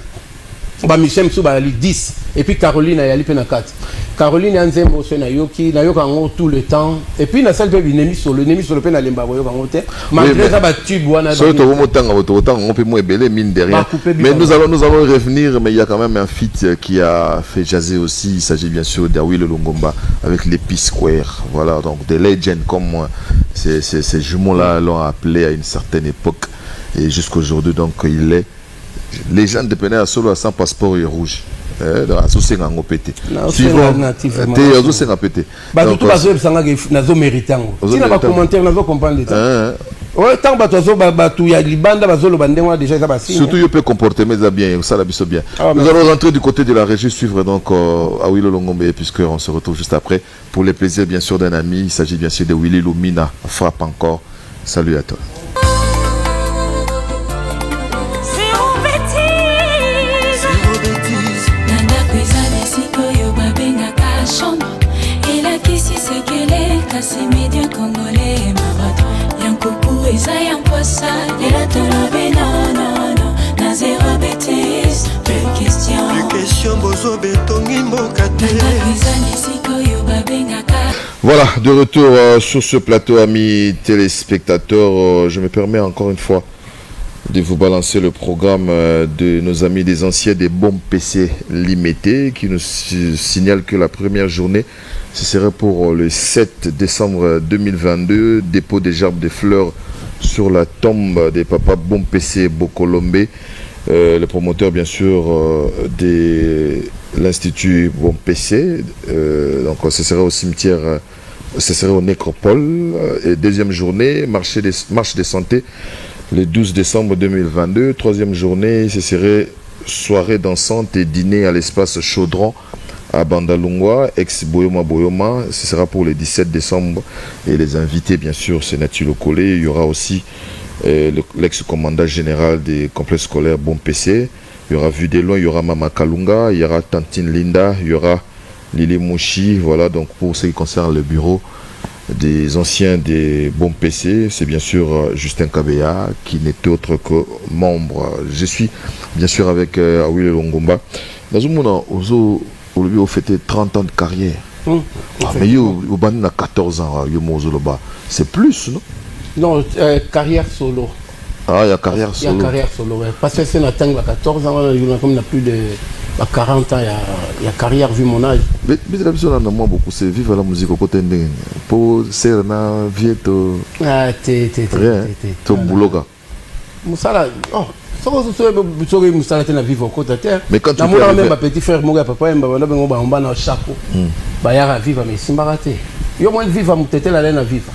ba Michel Msou ba li 10 et puis Caroline ya li pe na kati Caroline Anzembo so na yoki ngo tout le temps et puis na salle pe binemi solo pe na lemba boyo ngo te malgré ça ba tube wana so to motanga on peut mo ebele mine derrière mais nous allons revenir mais il y a quand même un feat qui a fait jaser aussi il s'agit bien sûr d'Awilo Longomba avec les P-Square voilà donc des legends comme moi ces jumeaux là l'ont appelé à une certaine époque et jusqu'aujourd'hui donc il est légende de Pénère solo à sans passeport et rouge associé à pété suivant t'es associé à pété bah tout bazo sanga nazo méritango si na ba commentaire nazo comprendre ça ouais tant bato ya libanda bazo lo bandengwa déjà ça basi surtout il peut comporter mais ça bien ça la biso bien nous allons rentrer du côté de la régie suivre donc Awilo Longomba puisque on se retrouve juste après pour les plaisirs bien sûr d'un ami il s'agit bien sûr de Willy Lumina frappe encore salut à toi. C'est média congolais marathon Yankoupou et Zayan Poissa et la tolobe non na zéro bêtise plus question bozo betongi mbokate voilà de retour sur ce plateau amis téléspectateurs je me permets encore une fois de vous balancer le programme de nos amis des anciens des bombes PC Limité qui nous signalent que la première journée ce serait pour le 7 décembre 2022 dépôt des gerbes de fleurs sur la tombe des papas Bompessé Bokolombe, le promoteur bien sûr de l'Institut Bompessé. Donc ce serait au cimetière, ce serait au Nécropole. Et deuxième journée, marche des santé, le 12 décembre 2022. Troisième journée, ce serait soirée dansante et dîner à l'espace Chaudron à Bandalungwa, ex-Boyoma Boyoma. Ce sera pour le 17 décembre. Et les invités, bien sûr, c'est Nathalie Collet. Il y aura aussi l'ex-commandant général des complexes scolaires Bompessé. Il y aura Vu de loin, il y aura Mama Kalunga, il y aura Tantine Linda, il y aura Lili Mouchi. Voilà, donc pour ce qui concerne le bureau des anciens des Bompessé, c'est bien sûr Justin Kabeya, qui n'est autre que membre. Je suis bien sûr avec Awile Longomba. Dans un moment, on a fêté 30 ans de carrière. Mais il a 14 ans, c'est plus, non? Non, carrière solo. Ah, il y a carrière solo. Il y a carrière solo, ouais. Parce que c'est 14 ans, il a plus de 40 ans, il y a carrière vu mon âge. Mais la vision là, moi beaucoup, c'est vivre la musique au côté de pour Serna, Vieto. Ah, t'es boulot. Moussala, oh. Mais quand tu fais même petit frère mon papa on a chapeau bayara vivre mais simbarate yo moins vivre mutete la laine vivre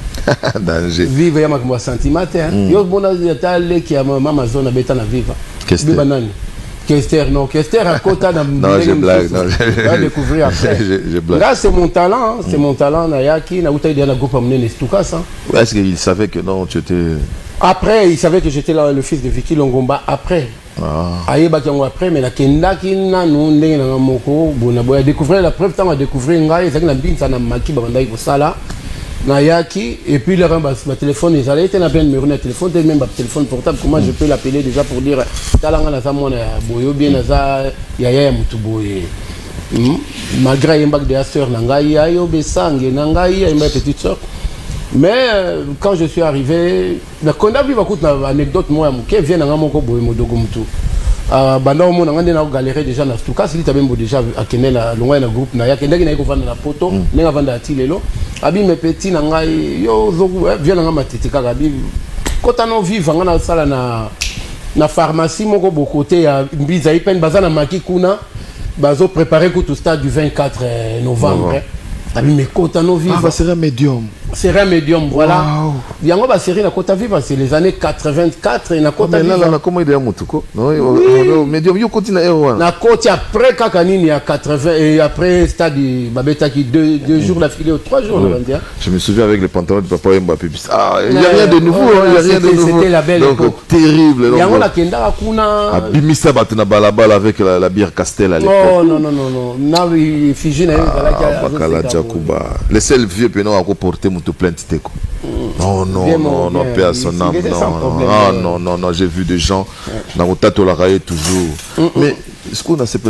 danger vivre ya makambo sentiment yo bona yatale ki ya mama zone beta na vivre biba nani Kester non Kester à côté dans non je blague non je découvrir après je blague là c'est mon talent na yaki na uta idea na groupe amener stuka ça est-ce qu'il savait que non tu étais après il savait que j'étais là le fils de Vicky Longomba après ayeba kiango après mais la kenda kina nundenge na moko bona boya découvrir la preuve tant à découvrir ngai ezaki na binsa na maki bandai ko sala na yaki et puis le ramba ma téléphone ils allaient na bien numéro de téléphone même ma téléphone portable comment je peux l'appeler déjà pour dire talanga na za mona boyo bien na za yaya mutu boye malgré yembak de sœur na ngai ayo besange na ngai ay ma petite sœur. Mais quand je suis arrivé, quand on a vu une anecdote, moi, qui vient dans mon corps, banda au monde on galéré déjà na stuka si tu même déjà à kenela loin na groupe na ya kendaki na ko vanda na poto nenga vanda atilelo abi me petit na ngai yo zoku vient na matete kaka bi kota no vivre ngana sala na pharmacie moko bokote ya mbiza ipen bazana maki kuna bazo préparer tout stade du 24 novembre. Abi me kota no vivre c'est un médium. C'est un médium, voilà. Il y a une série na Kota Viva, c'est les années 84 et na Kota Viva. Là, comment il est à Moutouko? Non, médium, il continue à Erwan. Na Kota après Kakanini, il y a 80 et après stade Babeta qui deux jours d'affilée ou 3 jours, on va dire. Je me souviens avec les pantalons de papa Mbappé. Ah, il n'y a rien de nouveau, il n'y a rien de nouveau. C'était la belle époque. Terrible. Il y a un Kenda Kuna. Abimisa Batna Balabal avec la bière Castel à l'époque. Non. Na Fiji na Bakala Jakuba. Les seuls vieux pénaux à reporter tout plainte Teko. Non, paix à son âme. Non, j'ai vu des gens dans le tato la raille toujours. Mais ce qu'on a c'est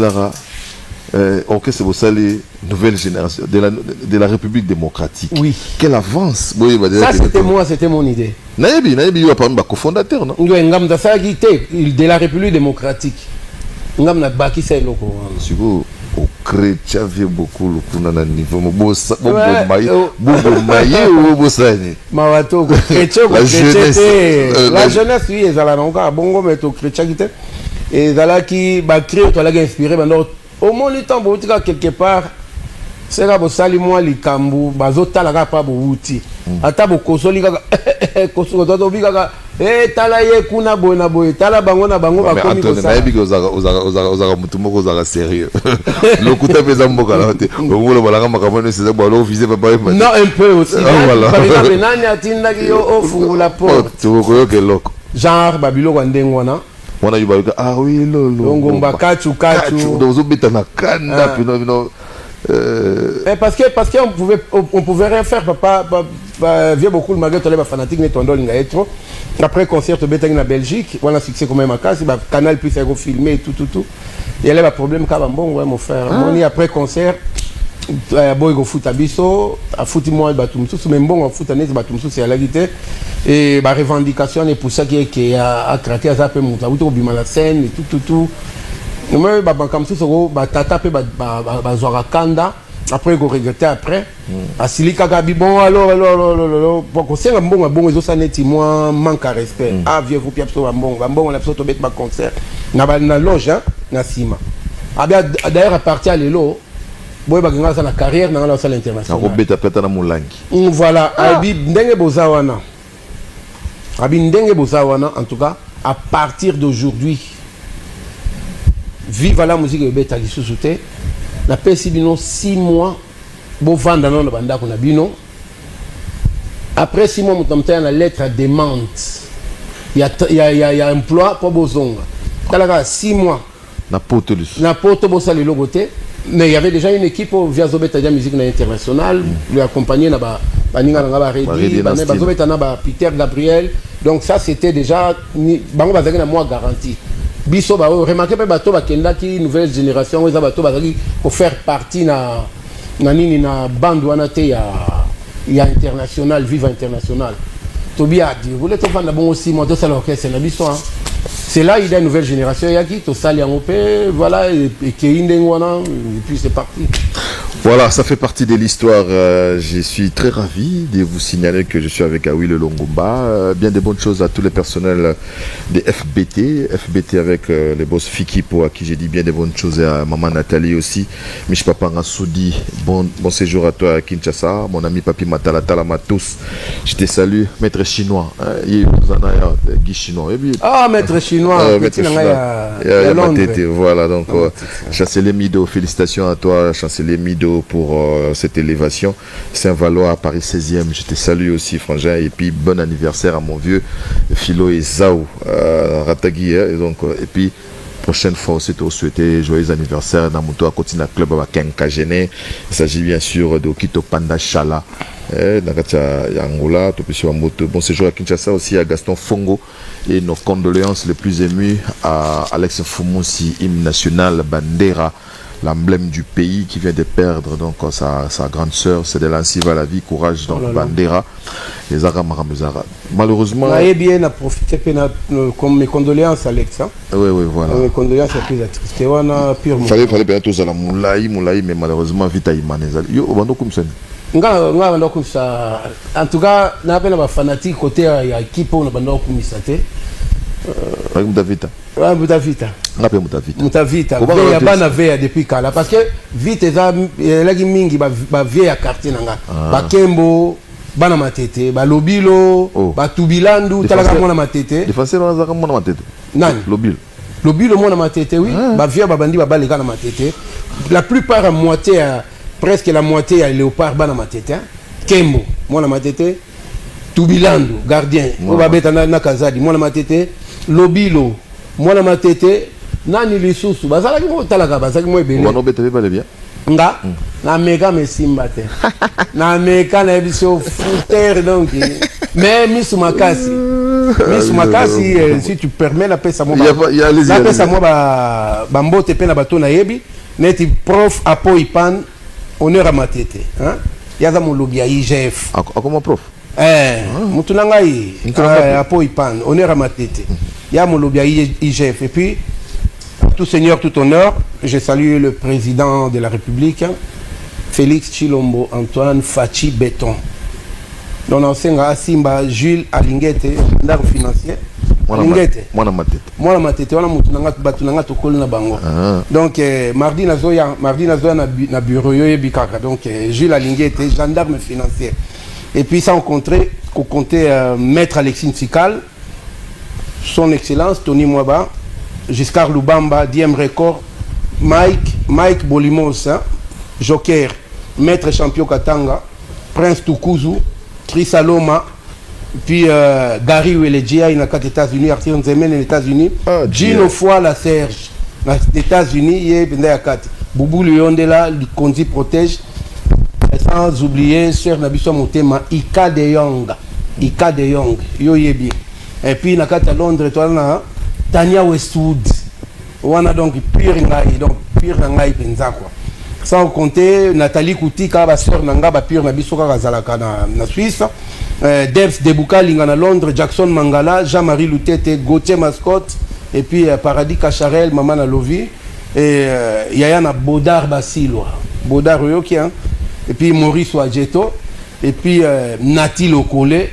c'est pour ça les nouvelles générations de la République démocratique. Oui. Quelle avance. Ça c'était mon idée. Naïbi, il va parler de cofondateur, non? Ngam ça de la République démocratique. Ngam na baki c'est loko. Au chrétien vient beaucoup le coup dans niveau bossa la jeunesse oui ezala nonga bongo mais to chrétien qui et zala qui ba créer to la inspiré maintenant au moins le temps botika quelque part c'est là bo sali moi likambu bazotala ka pa bo uti ata bo kosoli kaka koso to bika tala ye kuna bona boy tala bango na bango ba komi ko sa nayebi ko oza mutu moko oza sérieux lokuta peza mboka la te ngolo balanga makambo ne c'est ba lo viser papa non un peu aussi par exemple nani atinda ki yo ofungula porte tu ko yo ke loko genre babilo kwa ndengwana wana yubaluka ah oui lolo ngomba kachu donc zobeta na kanda pino parce que on pouvait rien faire papa vient beaucoup le malgré tout les fanatiques ne tondo linga etro après concert betang na Belgique on a succès quand même à casa canal plus faire filmer tout il y a les problème ka bon ouais mon frère on après concert boy go foot abiso a foot moi batumsu même bon foot anet batumsu c'est à la guitare et ba revendication et pour ça qui a craqué à ça peu monta ou bima la scène et tout mais ba comme ça so ba tata pe ba zwara kanda après go regretter après asili kaka bi bon alors pour que c'est un bon ils ont ça net moi manque à respect vieux vous pia so bon on a plutôt to bet ba concert na loge na sima abia d'ailleurs à partir à lelo boy ba ngala sa na carrière na la salle internationale ko beta peta na mulangi voilà abi ndenge bozawana en tout cas à partir d'aujourd'hui vive la musique de beta lisusu la pesi bino 6 mois bo vanda non banda ko na bino après 6 mois mutamta na lettre à demande il y a emploi pour bozonga kala 6 mois na poto bossa le logoté mais il y avait déjà une équipe via Zobeta dia musique internationale lui accompagné na ba baninga nga ba Redi ba Zobeta na ba Peter Gabriel donc ça c'était déjà bango bazaki na mois garantie biso ba remarquer pe bato ba kenda ki nouvelle génération weza bato bazaki pour faire partie na nini na bande wana te ya international viva international Tobia dit vous voulez te vendre bon aussi moi to ça l'orchestre na biso hein. C'est là il y a une nouvelle génération yaki to sali en opé voilà et puis c'est parti. Voilà, ça fait partie de l'histoire. Je suis très ravi de vous signaler que je suis avec Awi Le Longomba. Bien de bonnes choses à tous les personnels de FBT avec les boss Fiki pour à qui j'ai dit bien de bonnes choses et à maman Nathalie aussi. Mich Papa Ngasoudi, bon séjour à toi à Kinshasa. Mon ami Papi Matala Talamatos, je te salue. Maître chinois, Guy chinois. Ah, maître chinois, voilà, donc chancelier Mido, félicitations à toi, chancelier Mido, pour cette élévation. Saint-Valois à Paris 16e, je te salue aussi, frangin, et puis bon anniversaire à mon vieux Philo et Zao Ratagui, et donc, et puis prochaine fois aussi te souhaiter joyeux anniversaire dans mon tour à Kotina Club à Kenkagene. Il s'agit bien sûr de Okito Panda Chala. Angola, bon séjour à Kinshasa aussi à Gaston Fongo et nos condoléances les plus émues à Alex Fumosi, hymne national Bandera, l'emblème du pays qui vient de perdre donc sa grande sœur, c'est de l'ancien va la vie, courage donc Bandera, les Aramaramuzara. Malheureusement. Bien à profiter comme mes condoléances Alex. Hein? Oui, voilà. Mes condoléances à plus triste. Fallait bien tous à la Moulaï, mais malheureusement vite à Imanezal. Yo, on comme ça. En tout cas, on a un fanatique côté à équipe on a bandé comme ça te. Mutavita. Mutavita. Mutavita. Il y a bana veille depuis kala parce que vite eza lagi mingi ba veille à quartier nanga. Ba Kembo, bana matete, ba Lobilo, ba Tubilandu, talaka mona matete. Défenseur on a mona matete. Nani? Lobilo mona matete oui. Ba veille ba bandi ba baleka na matete. La plupart à moitié presque la moitié à Léopard bana matete. Kembo mona matete. Tubilandu gardien. Oba beta na Kazadi mona matete. Lobilo mwana matete nani lisusu bazalaki mo talaka bazalaki mo ebele wana obete bale bien nga na meka mesimba te na meka na biso fouter donc mais misu makasi si tu permets la pesa mo la pesa mo ba mbote pe na bato na yebi neti prof apo ipan honneur à matete hein yaza mo lobi ya IGF comment prof mutu na ngai apo ipan honneur à matete ya mo lobi ya IGF et puis tout seigneur tout honneur je salue le président de la République Félix Chilombo Antoine Fachi Béton donc on Simba Jules Alingete ndar financier Alingete mwana matete wana mutu na batu na to kol na bango donc mardi nazoya na bureau yo bikaka donc Jules Alingete gendarme financier et puis sans compter maître Alexis Nsikal, son excellence Tony Mwaba, Giscard Lubamba, DM Record, Mike Bolimos, hein, Joker, maître champion Katanga, Prince Tukuzu, Chris Aloma, puis Gary Welegia, il y a 4 États-Unis, Arthur Nzemen les États-Unis, Gino Foy la Serge, les États-Unis, il y a 4. Boubou Lyondela, Kondi protège. Sans oublier Sœur Nabiso Motema Ika de Young yo yebi et puis na kata Londres toi na Tania Westwood wana donc pire ngai penza quoi sans compter Nathalie Koutika ba sœur nanga ba pire na biso ka zalaka na Suisse Devs Debuka linga na Londres Jackson Mangala Jean-Marie Lutete Gauthier Mascotte et puis Paradis Cacharel Maman na Lovi et Yaya na Bodar Basilwa Boda Royoki, hein. Et puis Maurice Wadjeto, et puis Nati Lokole,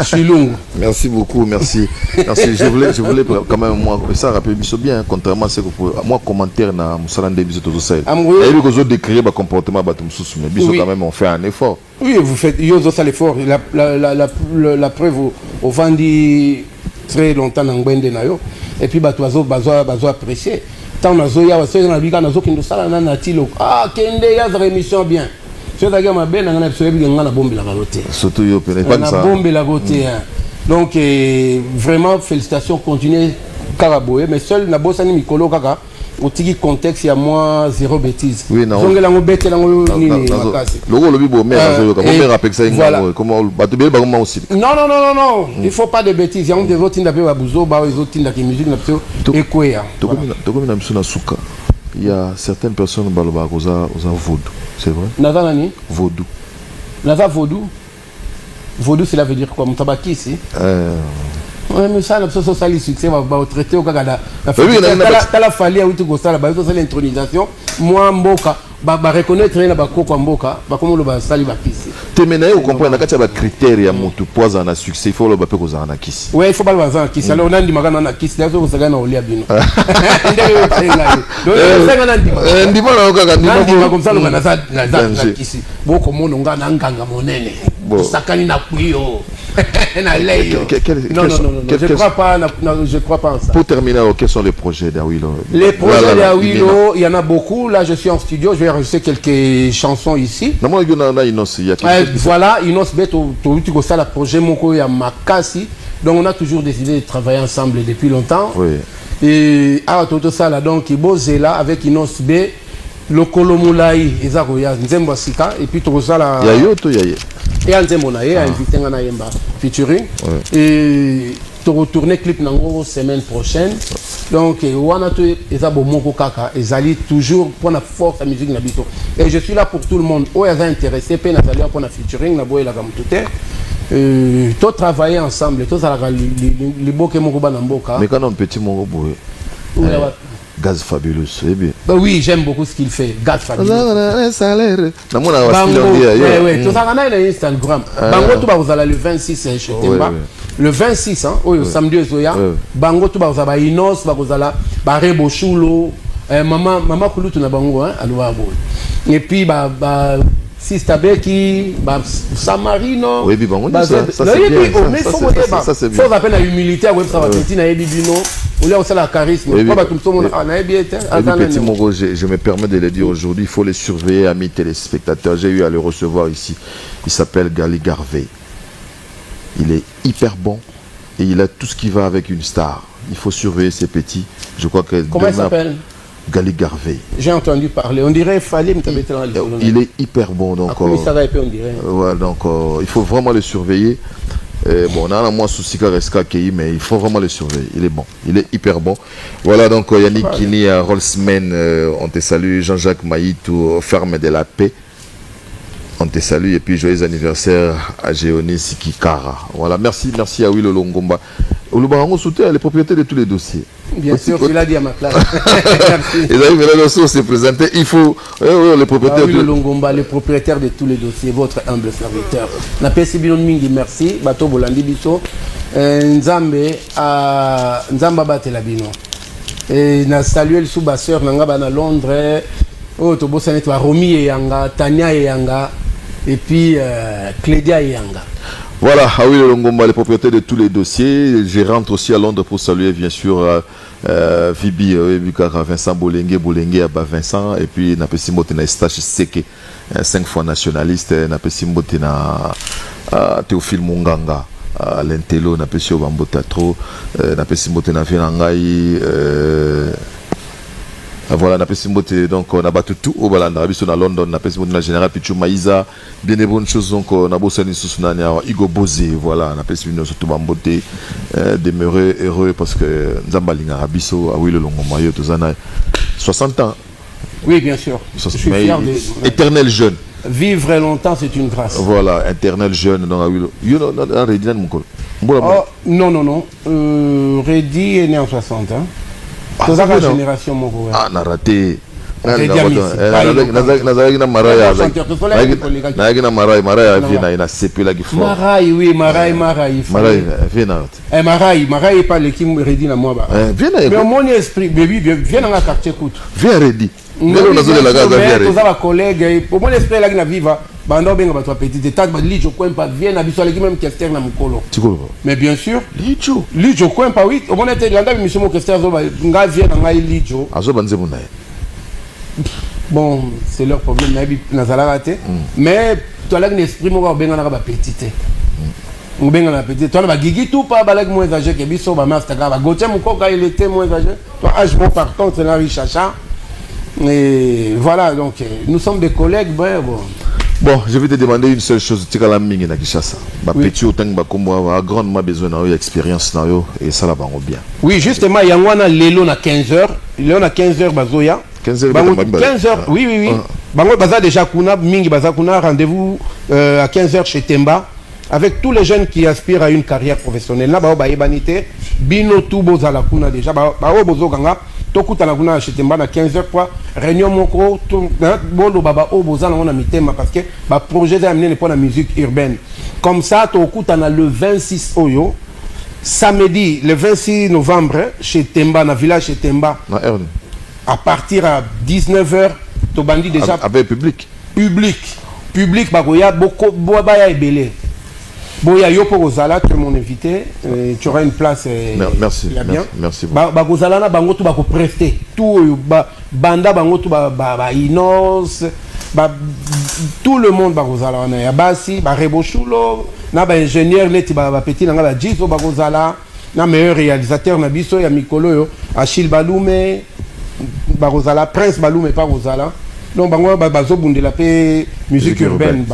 Chilungu. Merci beaucoup, merci. Merci. Je voulais quand même, moi, ça rappelle bien, contrairement à ce que moi, commentaire dans Moussalande Biso Tozosel. Et lui, que décrire le comportement de Batumsous, mais Biso, quand même, on fait un effort. Oui, vous faites l'effort. La preuve, au Vandi, très longtemps dans Gwende Nayo, et puis Batoiso, Bazo apprécié. Tant on a Zoya, on a Biga, on a Zoki, on a Nati Lokole. Ah, Kende, il y a une émission bien. C'est-à-dire que ma belle, on a une bombe la côté. Surtout, il y a une bombe la côté. Donc, vraiment, félicitations, continuez Karaboé. Mais seul, na bossa ni Mikolo Kaka, au tiki contexte, il y a moins zéro bêtise. Oui, non. Donc, il y a un bête, il y a non. Il ne faut pas de bêtises. Il y a des autres qui ont Babouzo, des autres qui ont musique, et quoi. Il y a certaines personnes qui ont vaudou, c'est vrai? Naza nani? Vaudou. Naza vaudou? Vaudou, cela veut dire quoi? Moutabaki ici? Oui, mais ça, ça le succès va traiter au Canada. La fallu à Outogosa, l'intronisation. Moi, Mboka, reconnaître la Bako Mboka, comme le Sali Bakisi. Terminé, vous comprenez, quand il y a des critères pour poser un succès, il faut le baper aux anakis. Oui, il faut pas le baser en kiss. Alors, on a dit Magana Nakis, là, vous savez, on a bien. Comme ça, on a dit beaucoup de monde a un ganga monene. Sakani na puyo. Non, je crois pas en ça. Pour terminer, quels sont les projets d'Awilo? Les projets d'Awilo, il y en a beaucoup. Là, je suis en studio, je vais enregistrer quelques chansons ici. Voilà, Inos Bet, tu as ça, le projet Moko ya Makasi. Donc, on a toujours décidé de travailler ensemble depuis longtemps. Oui. Et tout ça, là, donc, il là avec Inos B, le Kolomulaï, Ezaroya, Nzembo Sika, et puis tout ça là. Et Nzembo Naye, invité à Nayemba featuring. Et tu retourner clip nango semaine prochaine. Donc, on a tout Ezabo Moko Kaka, Ezali toujours pour la force la musique Nabito. Et je suis là pour tout le monde. Où est intéressé, puis Nathalie pour la featuring, Nabo et la Gamoutoute. Tout travailler ensemble, tout ça, les beaux que Moko Banamboka. Mais quand on petit Moko Gaz Fabulous, bah oui, j'aime beaucoup ce qu'il fait. Gaz Fabulous. Bango, oui, tout ça, on a Instagram. Bango, tout va le 26 septembre. Le 26, samedi, Bango, tout va Inos, Rebo Chulo, Maman Koulou, tu n'as Bango, et puis, Sista Beki, Samarino. Oui, Bango, ça c'est bien. Ça c'est bien. Il faut appeler la humilité, ça va petit na Ebibino. Ou là, on la charisme. Petit Mogo, je me permets de le dire aujourd'hui, il faut les surveiller, amis téléspectateurs. J'ai eu à le recevoir ici. Il s'appelle Gali Garvey. Il est hyper bon et il a tout ce qui va avec une star. Il faut surveiller ces petits. Je crois que comment il s'appelle? Gali Garvey. J'ai entendu parler. On dirait Falim. Il est hyper bon. Donc, on dirait. Ouais, donc il faut vraiment le surveiller. Bon, on a un moins souci qu'à Kei, mais il faut vraiment le surveiller. Il est bon, il est hyper bon. Voilà, donc Yannick Kini, Rolsman, on te salue. Jean-Jacques Maïtou, Ferme de la Paix, on te salue. Et puis joyeux anniversaire à Géonis Kikara. Voilà, merci à Willo Longomba. Olubarango soutient les propriétaires de tous les dossiers. Bien sûr, tu l'as dit à ma classe. Ils arrivent là aussi se présenter. Il faut les propriétaires. Willo Longomba, les propriétaires de tous les dossiers, votre humble serviteur. Napesi Bilon Mingi, merci. Bato Bolandi Biso. Nzambe à Nzamba Batelabino. Et na salué le sous-basseur Nangaba na Londres. Oh, Tobo Sanet wa Romi et Yanga, Tania et Yanga. Et puis Clédia et Yanga. Voilà, Awi Longomba, les propriétaires de tous les dossiers. Je rentre aussi à Londres pour saluer bien sûr Vibi, Vincent Bolengue à Vincent. Et puis Napesi Motena Estache Seke, 5 fois nationaliste. Napesi Motena Théophile Munganga, Lentelo, Napesi Obambota Tro, Napesi Motena Finangai. Voilà, donc on a battu tout au Balanda, on a London, on a passé la générale Pichou Maïza, bien des bonnes choses, donc on a bossé Igo Bozé, voilà, on a passé une surtout Bamboté, demeurer heureux parce que Nzambalinga Abisso, ah oui, le long maillot, 60 ans. Oui, bien sûr. Je suis fier de... Éternel jeune. Vivre longtemps, c'est une grâce. Voilà, éternel jeune, donc non. Reddy est né en 60 ans. C'est la génération Moko. Ah, on a raté. nazalaki na maraya nayaki na maraya avie na sepelaki marai oui marai pas l'équipe redi na moi ba mais mon esprit baby viens dans la quartier écoute viens redi ngelo nazolela gaza viens redi toza ba collègue pour mon esprit la na viva bando benga ba toi petit état ba lijo coin pas viens na biso l'équipe même Kester na mukolo mais bien sûr lijo coin pas oui on était landa monsieur mo Kester zo ba nga viens na ngai lijo azo banze mona bon c'est leur problème nazala raté mais toi là l'esprit mo ba benga na ba petit on benga na petit toi ba gigi tout pas balag moins âgé que biso ba master ba gotia mukoka il était moins âgé toi âge bon par contre na richacha et voilà donc nous sommes des collègues bon je vais te demander une seule chose tikala mingi na Kishasa ba petit autant ba kombo a grandement besoin na expérience na yo et ça la bango bien oui justement yangwana lelo na 15h lelo na 15h bazoya 15h oui bango baza déjà kuna mingi baza kuna rendez-vous à 15h chez Temba avec tous les jeunes qui aspirent à une carrière professionnelle là ba ebanité bino tout bozala kuna déjà ba bozokanga tokuta na kuna chez Temba na 15h quoi réunion moko tout bolo baba o bozala na mitema parce que ba projet d'amener pour la musique urbaine comme ça tokuta na le 26 oyo samedi le 26 novembre chez Temba na village chez Temba à partir à 19h to bandi déjà avec public bagoya boko boya ebele boya yo pour Ozala tu es mon invité tu auras une place merci bagozala na bango tout bako prester tout banda bango tout ba inos tout le monde bagozala na ya basi ba reboshulo na ba ingénieur leti ba petit na ba jizo bagozala na meilleur réalisateur na biso ya mikolo yo Achille Balume bagozala Prince Balume pas Ozala donc la paix musique urbaine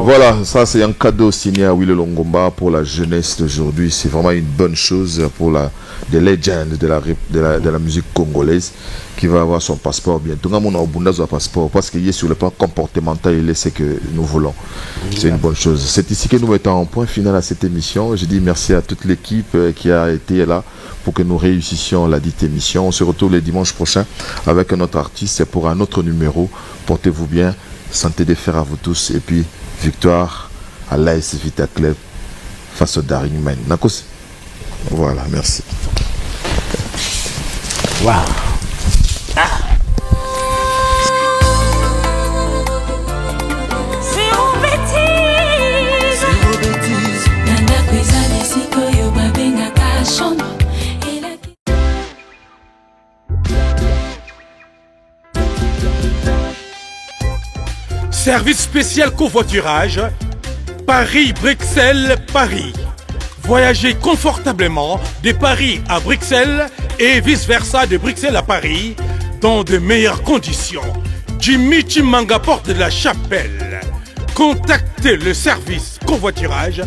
voilà ça c'est un cadeau signé à Willy Longomba pour la jeunesse d'aujourd'hui c'est vraiment une bonne chose pour des légendes de la musique congolaise qui va avoir son passeport bientôt on a un passeport parce qu'il est sur le plan comportemental il est ce que nous voulons c'est une bonne chose c'est ici que nous mettons un point final à cette émission je dis merci à toute l'équipe qui a été là pour que nous réussissions la dite émission. On se retrouve le dimanche prochain avec un autre artiste pour un autre numéro. Portez-vous bien, santé de fer à vous tous et puis victoire à l'AS Vita Club face au Daring Man. Nakos. Voilà, merci. Wow. Service spécial covoiturage, Paris-Bruxelles-Paris. Voyagez confortablement de Paris à Bruxelles et vice-versa de Bruxelles à Paris dans de meilleures conditions. Jimmy Chimanga, porte de la Chapelle. Contactez le service covoiturage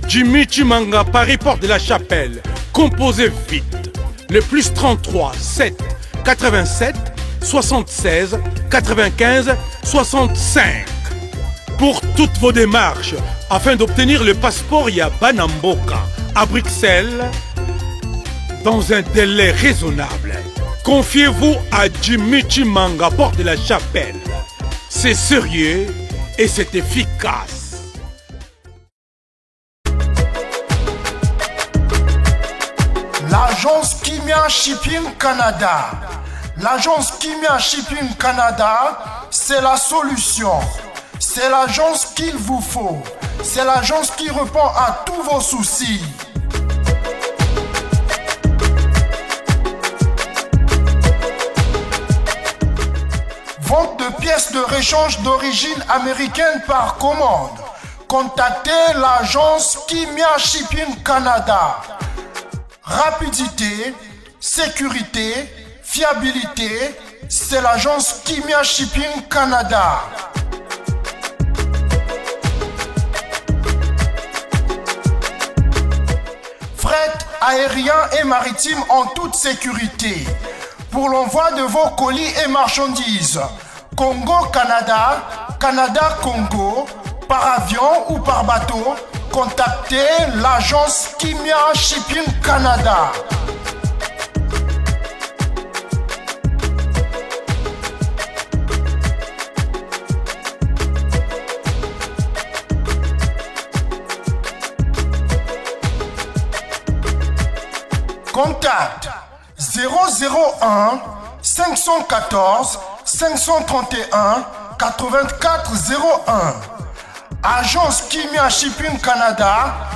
Jimmy Chimanga, Paris, porte de la Chapelle. Composez vite. Le plus 33 7 87 76 95 65. Pour toutes vos démarches, afin d'obtenir le passeport Yabanamboka à Bruxelles, dans un délai raisonnable, confiez-vous à Jimmy Chimanga, porte de la Chapelle. C'est sérieux et c'est efficace. L'agence Kimia Shipping Canada. L'agence Kimia Shipping Canada, c'est la solution. C'est l'agence qu'il vous faut. C'est l'agence qui répond à tous vos soucis. Vente de pièces de réchange d'origine américaine par commande. Contactez l'agence Kimia Shipping Canada. Rapidité, sécurité, fiabilité, c'est l'agence Kimia Shipping Canada. Fret aérien et maritime en toute sécurité. Pour l'envoi de vos colis et marchandises, Congo-Canada, Canada-Congo, par avion ou par bateau, contactez l'agence Kimia Shipping Canada. 001 514 531 84 01. Agence Kimia Shipping Canada.